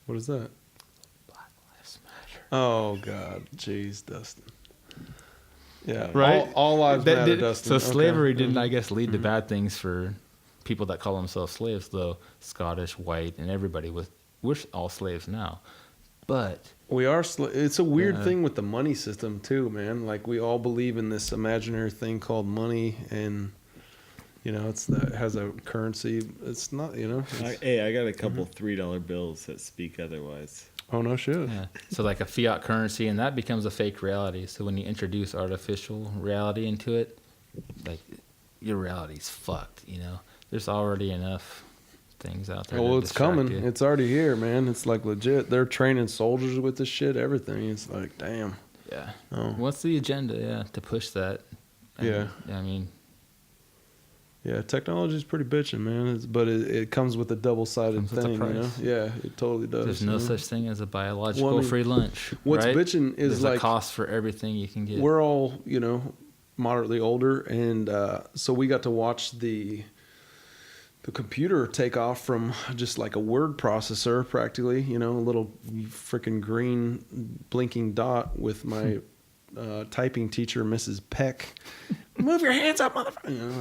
What is that? Black lives matter. Oh God, jeez, Dustin. Yeah. Right? All lives That matter, did- Dustin. So Okay. slavery didn't, I Mhm. guess, lead to bad things for people that call themselves slaves, though Scottish, white, and everybody we're all slaves now. But We are. It's a weird Yeah. thing with the money system too, man. Like we all believe in this imaginary thing called money, and it has a currency. It's not. Hey, I got a couple $3 bills that speak otherwise. Oh no shit. yeah, so like a fiat currency, and that becomes a fake reality. So when you introduce artificial reality into it, like your reality's fucked. You know, there's already enough things out there. Well, to it's distract coming. you. It's already here, man. It's like legit. They're training soldiers with this shit. Everything. It's like, damn. Yeah. Oh. What's the agenda? Yeah, to push that. Yeah. I mean, Yeah, technology's pretty bitching, man. But it comes with a double-sided Comes with a thing, you know? price. Yeah, it totally does. There's no you know? such thing as a biological Well, I mean, free lunch. what's right? bitching is There's like a cost for everything you can get. we're all, you know, moderately older, and so we got to watch the computer take off from just like a word processor, practically, you know, a little freaking green blinking dot with my typing teacher, Mrs. Peck. Move your hands up, motherfucker! You know,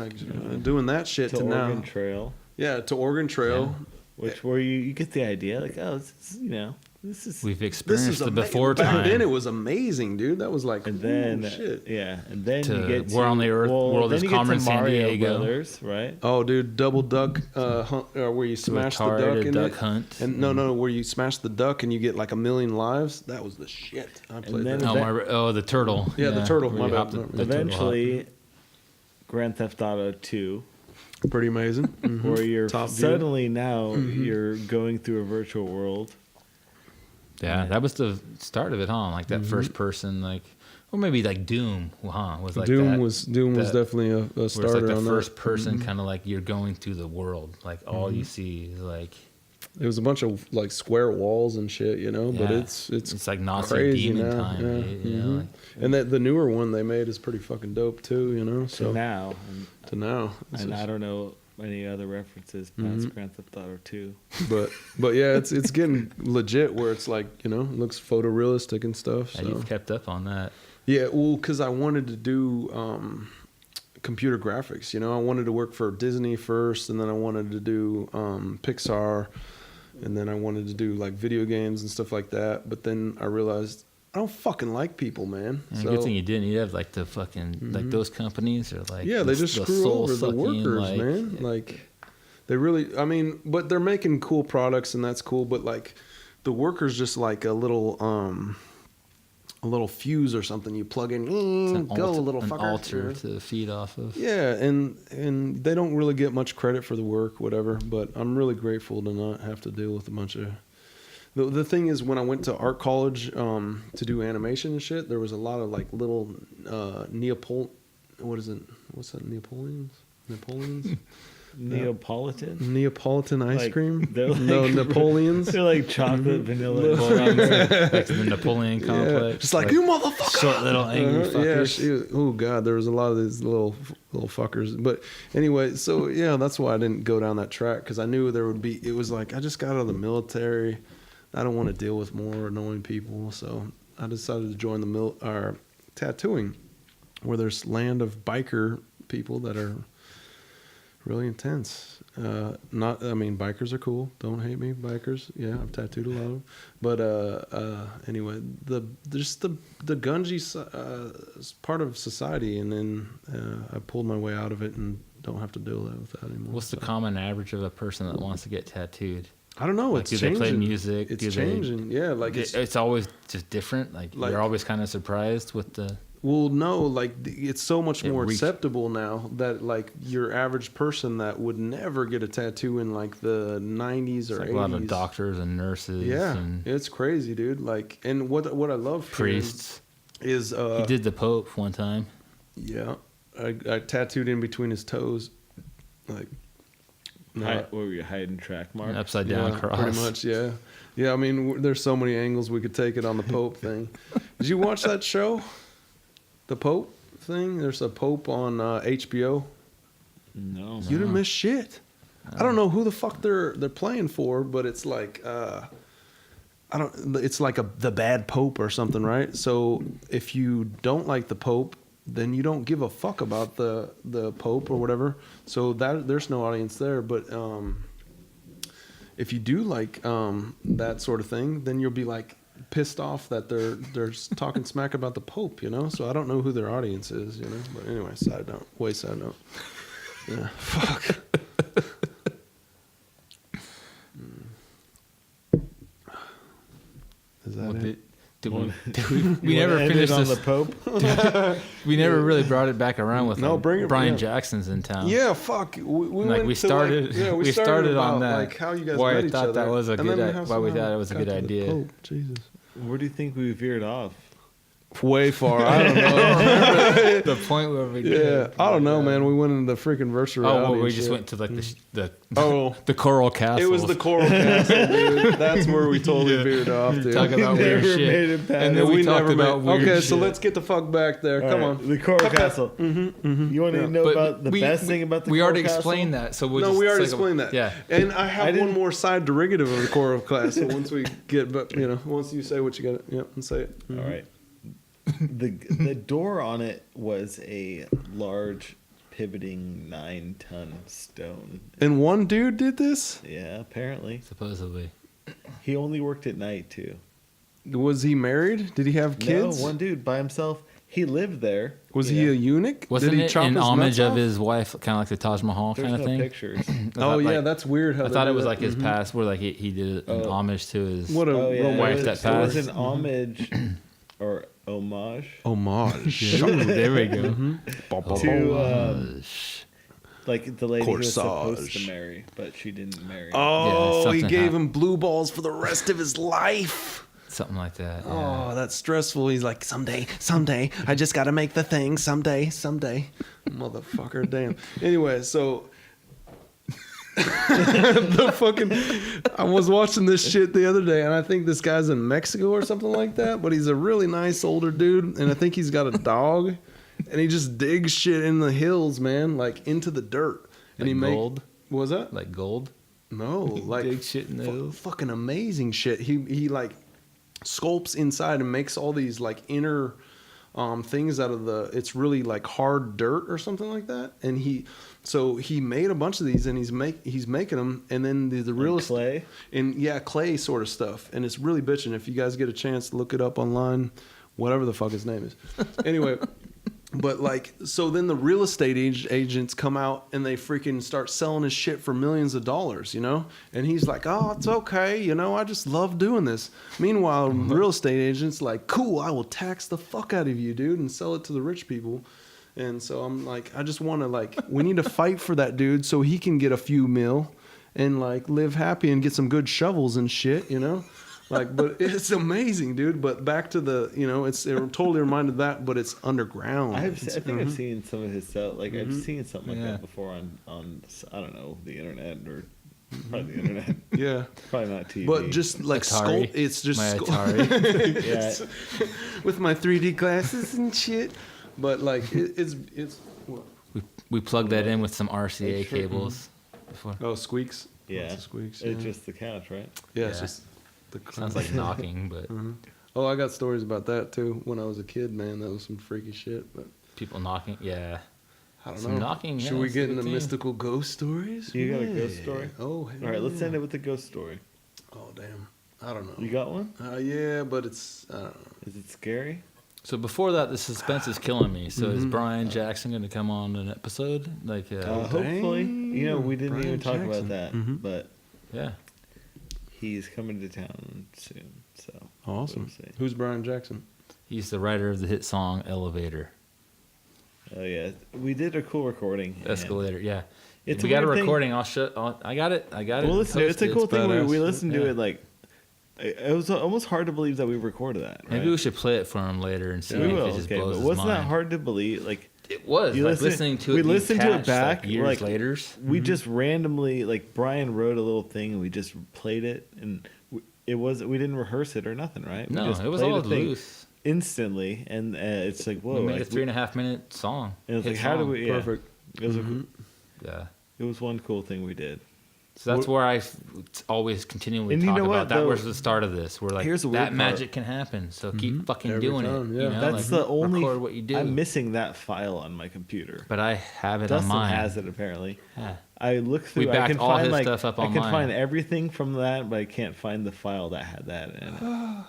like doing that shit to now. Oregon Trail, Yeah, to Oregon Trail. which where you get the idea, like, oh, this is, you know, this is. We've This experienced is the before back time. then. It was amazing, dude. That was like, And then, shit. yeah, and then To you get to Where on the Earth World then is you get to Carmen Mario Sandiego. Brothers, right? Oh, dude, double duck, where you smash the Atari, duck a in duck it. hunt. And no, where you smash the duck and you get like 1,000,000 lives. That was the shit. I played then that. The turtle. Yeah, the turtle, where my you bad. hop the turtle hop. Eventually, Grand Theft Auto 2, Pretty amazing. Mhm. where you're Top view. suddenly now you're going through a virtual world. Yeah, that was the start of it, huh? Like that Mm-hmm. first person, like, or maybe like Doom, huh? Was like Doom that, was that- definitely a where it's starter like the on first that. person, kind of like you're going through the world. Like all you see is like, It was a bunch of like square walls and shit, you know. But yeah, it's like Nazi crazy demon now. time. Yeah. Dude, you know, Mhm. like, And that the newer one they made is pretty fucking dope too, you know. So So now, to now, it's and just- I don't know any other references past Grand Theft Auto 2. but yeah, it's getting legit where it's like, you know, it looks photorealistic and stuff. yeah, So you've kept up on that. yeah, well, because I wanted to do computer graphics. You know, I wanted to work for Disney first, and then I wanted to do Pixar, and then I wanted to do like video games and stuff like that. But then I realized I don't fucking like people, man. And good thing you didn't. You have like the fucking like those companies are like yeah, they just the screw over the soul-sucking, workers, like, man. Like they really, I mean, but they're making cool products, and that's cool. But like the workers, just like a little fuse or something you plug in, go little an fucker. altar to feed off of. Yeah, and they don't really get much credit for the work, whatever. But I'm really grateful to not have to deal with a bunch of. The thing is, when I went to art college to do animation and shit, there was a lot of like little What is it? What's that? Napoleons? Neapolitan ice Like, cream? they're like- No, Napoleons. They're like chocolate, vanilla. Like the Napoleon complex. Just like, you motherfucker. Short little angry fuckers. Yeah, oh god, there was a lot of these little fuckers. But anyway, so yeah, that's why I didn't go down that track, because I knew there would be. It was like I just got out of the military. I don't want to deal with more annoying people, so I decided to join the tattooing, where there's land of biker people that are really intense. Bikers are cool. Don't hate me, bikers. Yeah, I've tattooed a lot of them. But anyway, the gungy is part of society, and then I pulled my way out of it and don't have to deal with that anymore. What's the common average of a person that wants to get tattooed? I don't know. Like, It's do changing. they play music? It's Do they- changing. Yeah, like It's always just different. Like Like- you're always kind of surprised with the. well, no, like it's so much It more reach- acceptable now that like your average person that would never get a tattoo in like the 90s or Like 80s. a lot of doctors and nurses. Yeah, and it's crazy, dude. Like, and what I love hearing priests. is He did the Pope one time. yeah, I tattooed in between his toes, like. no, What were you hiding track mark? An upside down yeah, cross. pretty much, yeah. Yeah, I mean, there's so many angles we could take it on the Pope thing. Did you watch that show? The Pope thing? There's a Pope on HBO. No. You didn't miss shit. I don't know who the fuck they're playing for, but it's like it's like the bad Pope or something, right? So if you don't like the Pope, then you don't give a fuck about the Pope or whatever. So that there's no audience there. But if you do like that sort of thing, then you'll be like pissed off that they're talking smack about the Pope, you know. So I don't know who their audience is, you know. But anyway, side note. Yeah, fuck. Is that Well, it? we never finished on this. the Pope. We never really brought it back around with No, like, bring it- Brian yeah. Jackson's in town. Yeah, fuck. We Like went we to, started, like, we started on about, that. like how you guys why met I each thought other, that was a and good. then how Why we somehow thought it was a got good to the idea. Pope. Jesus. Where do you think we veered off? way far. I don't know. The point where we Yeah, I don't know, man. We went into the freaking Versa. Oh, well, we just went to like the the Coral Castle. It was the Coral Castle, dude. That's where we totally veered off, dude. Talk about weird Never shit. made it past. And then we talked never about made- weird Okay, shit. so let's get the fuck back there. All Come right, on. the Coral Castle. You want to know But about the best thing about the we Coral already Castle? explained that, so No, we already explained that. Yeah. And I have didn't- one more side derivative of the Coral Castle once we get, but once you say what you got, and say it. All right. The door on it was a large pivoting 9-ton stone. And one dude did this? Yeah, apparently. Supposedly. He only worked at night too. Was he married? Did he have kids? No, one dude by himself. He lived there. Was you he know. a eunuch? Wasn't did he it chop in his homage nuts of off? his wife, kind of like the Taj Mahal There's kind of no thing? pictures. Oh yeah, that's weird. How I they thought do it was that. like his past, where like he did an homage to his. What a Oh yeah, romantic wife it that was, it was passed. an homage or homage homage. Ooh, there we go. to like the lady he was supposed Corsage. to marry, but she didn't marry. Oh, Yeah, he something gave happened. him blue balls for the rest of his life. Something like that. Yeah. Oh, that's stressful. He's like, someday, I just got to make the thing. Someday. Motherfucker, damn. Anyway, so I was watching this shit the other day, and I think this guy's in Mexico or something like that, but he's a really nice older dude, and I think he's got a dog, and he just digs shit in the hills, man, like into the dirt. And Like he gold? What was that? Like gold. No, like dig shit in the hills? fucking amazing shit. He like sculpts inside and makes all these like inner things out of it's really like hard dirt or something like that. And he made a bunch of these, and he's making them, and then the real clay? clay sort of stuff. And it's really bitching. If you guys get a chance, look it up online, whatever the fuck his name is. Anyway. But like, so then the real estate agents come out and they freaking start selling his shit for millions of dollars, And he's like, oh, it's okay, I just love doing this. Meanwhile, real estate agents like, cool, I will tax the fuck out of you, dude, and sell it to the rich people. And so I'm like, I just want to we need to fight for that dude so he can get a few mil and like live happy and get some good shovels and shit, but it's amazing, dude. But back to it totally reminded that, but it's underground. I think I've seen some of his stuff. Like I've seen something like Yeah. that before on I don't know, the internet or probably the internet. Yeah. Probably not TV. But just like Atari. it's just My Atari. yeah, with my 3D glasses and shit. But like it's what? we plugged that in with some RCA cables. Before. Oh, squeaks. yeah. Lots of squeaks. It's just the couch, right? yeah, it's Yeah. just the Sounds like knocking, but Oh, I got stories about that too. When I was a kid, man, that was some freaky shit. But people knocking. Yeah. I don't Some know. knocking, Should yeah, we it's get a good into team. mystical ghost stories? You got a ghost story? Oh, hell All right, let's yeah. end it with the ghost story. Oh, damn. I don't know. You got one? Yeah, but it's I don't know. Is it scary? So before that, the suspense is killing me. So is Brian Jackson going to come on an episode? Like, Hopefully. We didn't Brian even talk Jackson. about that, but yeah. he's coming to town soon. So Awesome. we'll see. Who's Brian Jackson? He's the writer of the hit song Elevator. Oh yeah, we did a cool recording. and Escalator, yeah. It's we a got a weird thing. recording. I got it. Well, listen, it's a cool thing. badass. We listened to Yeah. it like it was almost hard to believe that we recorded that. Maybe right? we should play it for him later and see We if will. it just Okay, blows but his wasn't mind. that hard to believe? Like It was. You Like listen- listening to it. we be listened to it attached, back, like, years like- later. we just randomly, like Brian wrote a little thing and we just played it, and we didn't rehearse it or nothing, right? We No, just it was played all a thing loose. instantly, and it's like whoa, We made like, a 3.5 minute song. and it's Hit like how do song. we? Yeah, Perfect. It was Yeah. it was one cool thing we did. So that's where I always continually And you talk know about. what, that though? was the start of this. Where like Here's the weird that part. magic can happen. So keep fucking Every doing time, it. yeah. You know, That's like, the only. record what you do. I'm missing that file on my computer. but I have it Dustin on mine. has it apparently. Yeah. I look through. We I backed can all find his like stuff up I on can mine. find everything from that, but I can't find the file that had that in it.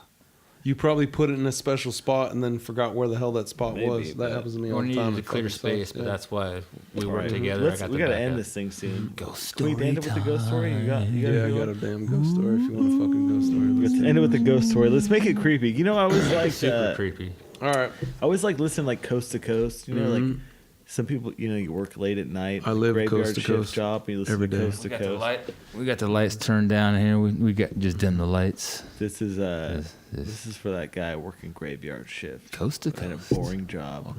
You probably put it in a special spot and then forgot where the hell that spot Maybe, was. That but- happens to me all Or the needed time. to It clear fucking space, sucks. but Yeah. that's why we work Alright, together. I got we the gotta backup. end this thing soon. Ghost Can we end it with the ghost story? You got Yeah, I do got a it? damn ghost story if you want a fucking ghost story. Let's end it with the ghost story. Let's make it creepy. I was like Super creepy. All right. I was like listening like coast to coast. Like Some people, you work late at night. I live graveyard coast to shift coast job. You listen every to day. coast to coast. We got the lights turned down here. We got just dim the lights. This is this is for that guy working graveyard shift. Coast to And coast. a boring job.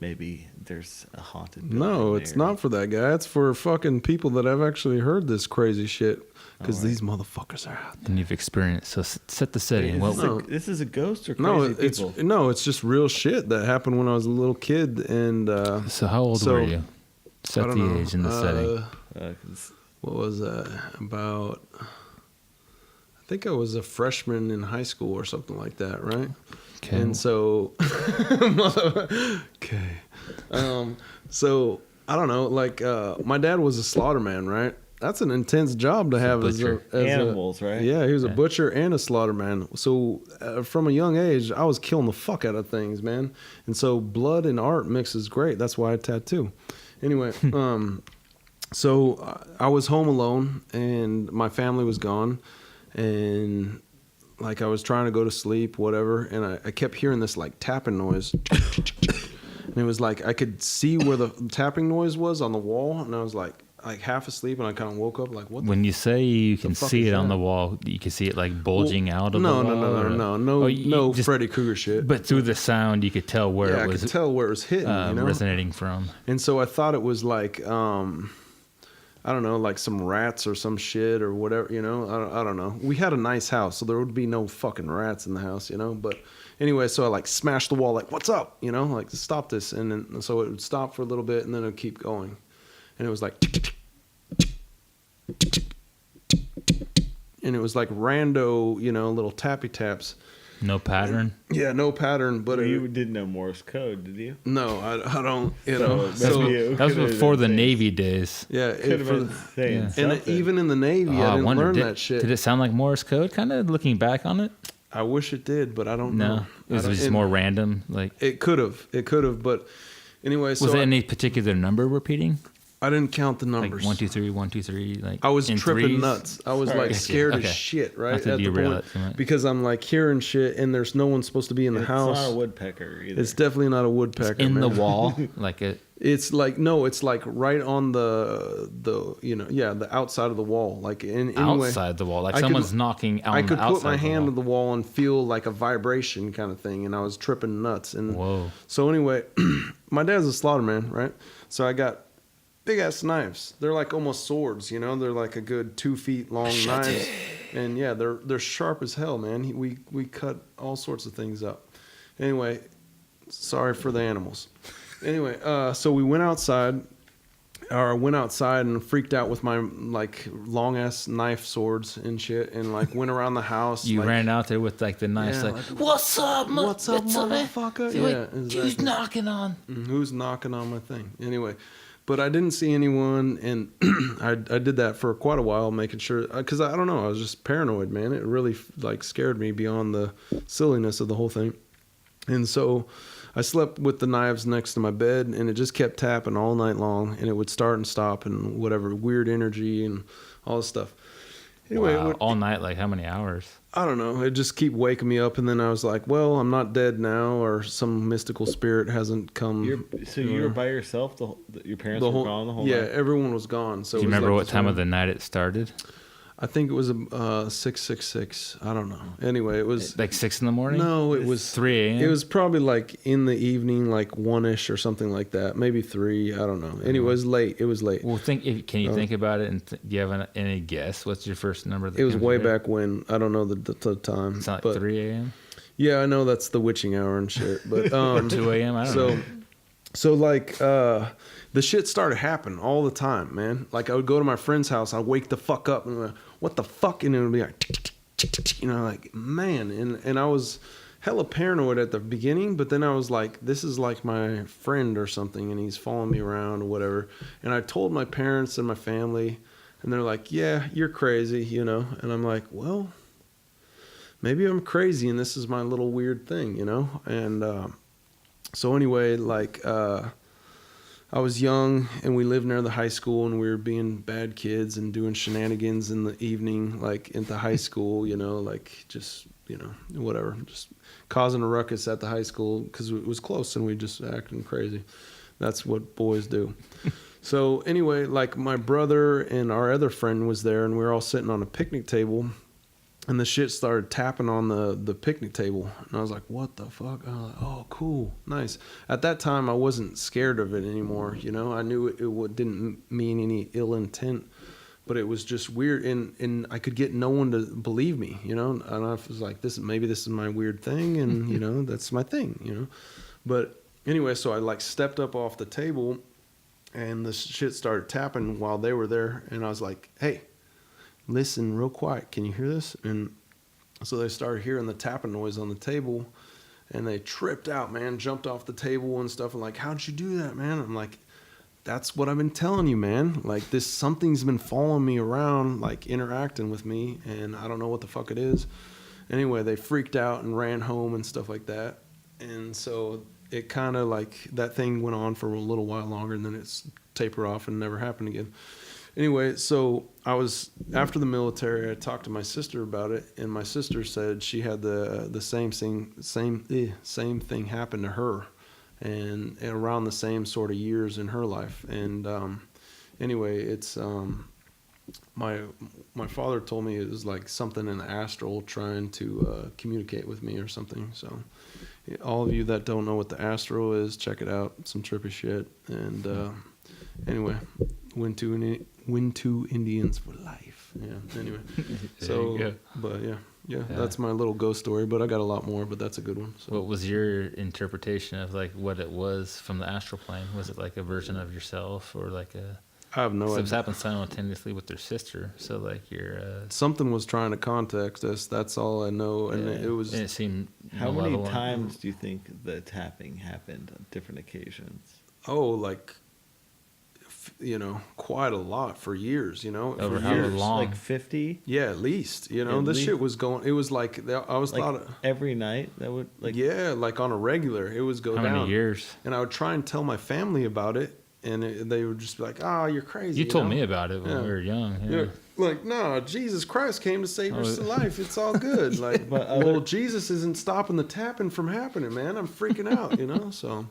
Maybe there's a haunted building No, it's there. not for that guy. It's for fucking people that have actually heard this crazy shit. Because All right. these motherfuckers are out there. And you've experienced. So set the setting. Is Well, this, No. this is a ghost or No, crazy people? it's just real shit that happened when I was a little kid. And so how old so, were you? I Set don't the know. age and the setting. 'Cause What was that? About, I think I was a freshman in high school or something like that, right? Okay. And so, okay. So I don't know. Like, my dad was a slaughterman, right? That's an intense job to have as butcher. Animals, right? Yeah, he was a Yeah. butcher and a slaughterman. So from a young age, I was killing the fuck out of things, man. And so blood and art mixes great. That's why I tattoo. Anyway, so I was home alone and my family was gone, and like I was trying to go to sleep, whatever, and I kept hearing this like tapping noise. And it was like I could see where the tapping noise was on the wall, and I was like half asleep, and I kind of woke up like, what the When you say you can fuck see is it on that? the wall, you can see it like bulging out of no, the wall? no, Oh, you no just- Freddy Krueger shit. But through the sound, you could tell where yeah, it I was could tell where it was hitting, resonating from. And so I thought it was like, I don't know, like some rats or some shit or whatever, I don't know. We had a nice house, so there would be no fucking rats in the house, But anyway, so I like smashed the wall, like, what's up? Like, stop this. And then, so it would stop for a little bit and then it would keep going. And it was like, and it was like rando, little tappy taps. No pattern. Yeah, no pattern, but you didn't know Morse code, did you? no, I don't, That's So, what you- That was could've before the been saying- Navy days. yeah, Could have been saying and something. even in the Navy, I didn't learn did, that shit. Did it sound like Morse code? Kind of looking back on it. I wish it did, but I don't know. No, it was I don't- just and more random. Like, It could have, but anyway, so was it any particular number repeating? I didn't count the Like numbers. 1, 2, 3, 1, 2, 3. Like I was in tripping threes? nuts. I was Sorry. like scared Okay. as shit, right? Not to at the derail point, it too much. because I'm like hearing shit, and there's no one supposed to be in the It's house. not a woodpecker either. It's definitely not a woodpecker. in man. the wall, like a It's like no, it's like right on the the outside of the wall, like anyway. outside the wall, like I could- someone's knocking out. I could put my the hand wall. on the wall and feel like a vibration kind of thing, and I was tripping nuts. And Whoa. so anyway, my dad's a slaughterman, right? So I got big ass knives. They're like almost swords, They're like a good 2 feet long knives, and yeah, they're sharp as hell, man. We cut all sorts of things up. Anyway, sorry for the animals. Anyway, so we went outside. Or I went outside and freaked out with my like long ass knife swords and shit, and like went around the house. You like, ran out there with like the knife, Yeah, like, like, what's up, What's up, motherfucker? See, like, Yeah, who's exactly. knocking on? Who's knocking on my thing? Anyway, but I didn't see anyone, and I did that for quite a while, making sure, because I don't know, I was just paranoid, man. It really like scared me beyond the silliness of the whole thing, and so I slept with the knives next to my bed, and it just kept tapping all night long, and it would start and stop, and whatever weird energy and all this stuff. Anyway, Wow, all night, like how many hours? I don't know. It just keep waking me up, and then I was like, "Well, I'm not dead now, or some mystical spirit hasn't come." So you were by yourself. Your parents were gone the whole yeah, night. everyone was gone. So Do you it was remember like what this time one- of the night it started? I think it was 666. I don't know. Anyway, it was Like 6 in the morning? no, it was 3 a.m. It was probably like in the evening, like 1-ish or something like that. Maybe 3. I don't know. Anyway, it was late. It was late. Well, can you think about it? And do you have any guess? What's your first number? That It was comes to way your head? back when. I don't know the time. It's not like but 3 a.m. yeah, I know that's the witching hour and shit. But 2 a.m. I don't know. So like the shit started happening all the time, man. Like I would go to my friend's house, I'd wake the fuck up and be like, what the fuck? And it would be like, like, man. And I was hella paranoid at the beginning, but then I was like, this is like my friend or something, and he's following me around or whatever. And I told my parents and my family, and they're like, yeah, you're crazy, And I'm like, well, maybe I'm crazy, and this is my little weird thing, And so anyway, like I was young, and we lived near the high school, and we were being bad kids and doing shenanigans in the evening, like at the high school, like just whatever, just causing a ruckus at the high school because it was close, and we just acting crazy. That's what boys do. So anyway, like my brother and our other friend was there, and we were all sitting on a picnic table, and the shit started tapping on the picnic table, and I was like, "What the fuck?" I was like, "Oh, cool, nice." At that time, I wasn't scared of it anymore. You know, I knew it didn't mean any ill intent, but it was just weird, and I could get no one to believe me. You know, and I was like, maybe this is my weird thing, and you know, that's my thing. You know, but anyway, so I like stepped up off the table. And the shit started tapping while they were there. And I was like, hey, listen real quiet. Can you hear this? And so they started hearing the tapping noise on the table. And they tripped out, man, jumped off the table and stuff. And like, how'd you do that, man? I'm like, that's what I've been telling you, man. Like, something's been following me around, like interacting with me. And I don't know what the fuck it is. Anyway, they freaked out and ran home and stuff like that. And so it kind of like that thing went on for a little while longer, and then it's tapered off and never happened again. Anyway, so I was after the military. I talked to my sister about it, and my sister said she had the same thing happen to her, and around the same sort of years in her life. And anyway, it's my father told me it was like something in the astral trying to communicate with me or something. So all of you that don't know what the astral is, check it out. Some trippy shit. And anyway, win two Indians for life. Yeah. Anyway, so but yeah, that's my little ghost story. But I got a lot more, but that's a good one. So. What was your interpretation of like what it was from the astral plane? Was it like a version of yourself, or like a? I have no idea. It happened simultaneously with their sister, so like your something was trying to contact us. That's all I know, and it was. And it seemed. How many times do you think the tapping happened on different occasions? Oh, like, quite a lot for years. Over for how years. long? Like 50? Yeah, at least. Shit was going. It was like I was Like thought every night that would like. Yeah, like on a regular, it was go how down. many years? And I would try and tell my family about it. And they would just be like, "Oh, you're crazy." You told me about it when we were young. Yeah. Like, no, Jesus Christ came to save your life. It's all good. Like, well, Jesus isn't stopping the tapping from happening, man. I'm freaking out, So,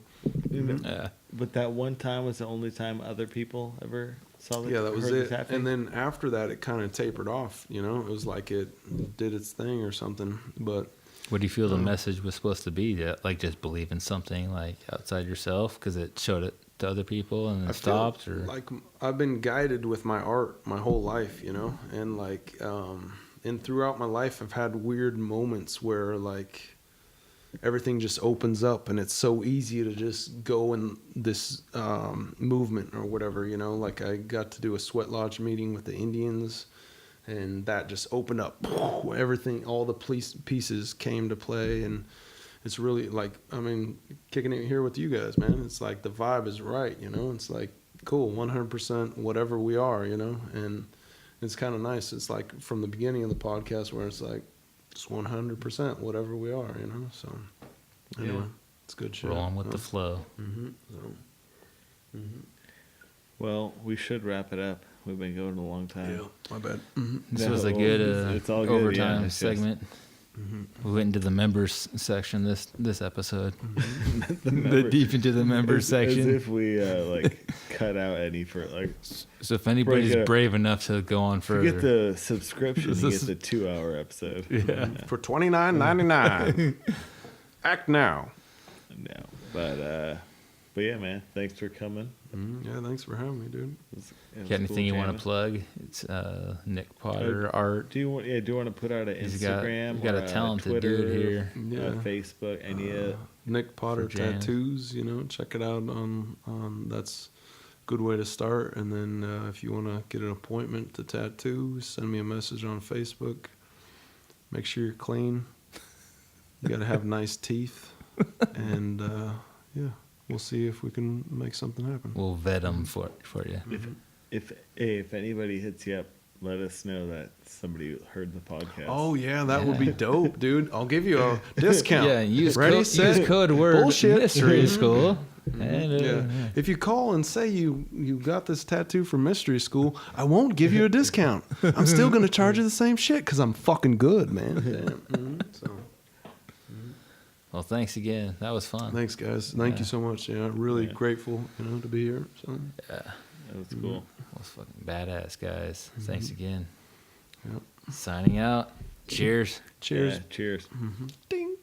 But that one time was the only time other people ever saw the that was heard the it. tapping? And then after that, it kind of tapered off. It was like it did its thing or something. But what do you feel the message was supposed to be? That like just believe in something like outside yourself because it showed it to other people and it stopped, or like I've been guided with my art my whole life, and like and throughout my life I've had weird moments where like everything just opens up and it's so easy to just go in this movement or whatever, like I got to do a sweat lodge meeting with the Indians, and that just opened up everything, all the pieces came to play. And it's really like, kicking it here with you guys, man. It's like the vibe is right, It's like, cool, 100% whatever we are, And it's kind of nice. It's like from the beginning of the podcast where it's like just 100% whatever we are, So anyway, it's good shit. Rolling with the flow. Well, we should wrap it up. We've been going a long time. Yeah, my bad. This was a good it's all good, overtime segment. We went into the members section this episode. Deep into the members section. As if we cut out any for like. So if anybody's brave enough to go on further, you get the subscription. You get the 2-hour episode. Yeah. For $29.99. Act now. No, but yeah, man. Thanks for coming. Yeah, thanks for having me, dude. Got anything you want to plug? It's Nick Potter art. Do you want to put out an Instagram? You got a talented Twitter, dude here. Facebook, Nick Potter Tattoos. Check it out on that's a good way to start. And then if you want to get an appointment to tattoo, send me a message on Facebook. Make sure you're clean. You got to have nice teeth, and we'll see if we can make something happen. We'll vet them for you. If anybody hits you up, let us know that somebody heard the podcast. Oh yeah, that would be dope, dude. I'll give you a discount. Yeah, use use code word bullshit. Mystery School. And, If you call and say you got this tattoo from Mystery School, I won't give you a discount. I'm still gonna charge you the same shit because I'm fucking good, man. Damn. Well, thanks again. That was fun. Thanks, guys. Thank you so much. Yeah, really grateful, to be here. So. Yeah. That was cool. That was fucking badass, guys. Thanks again. Yep. Signing out. Cheers. Cheers. Yeah, cheers. Ding.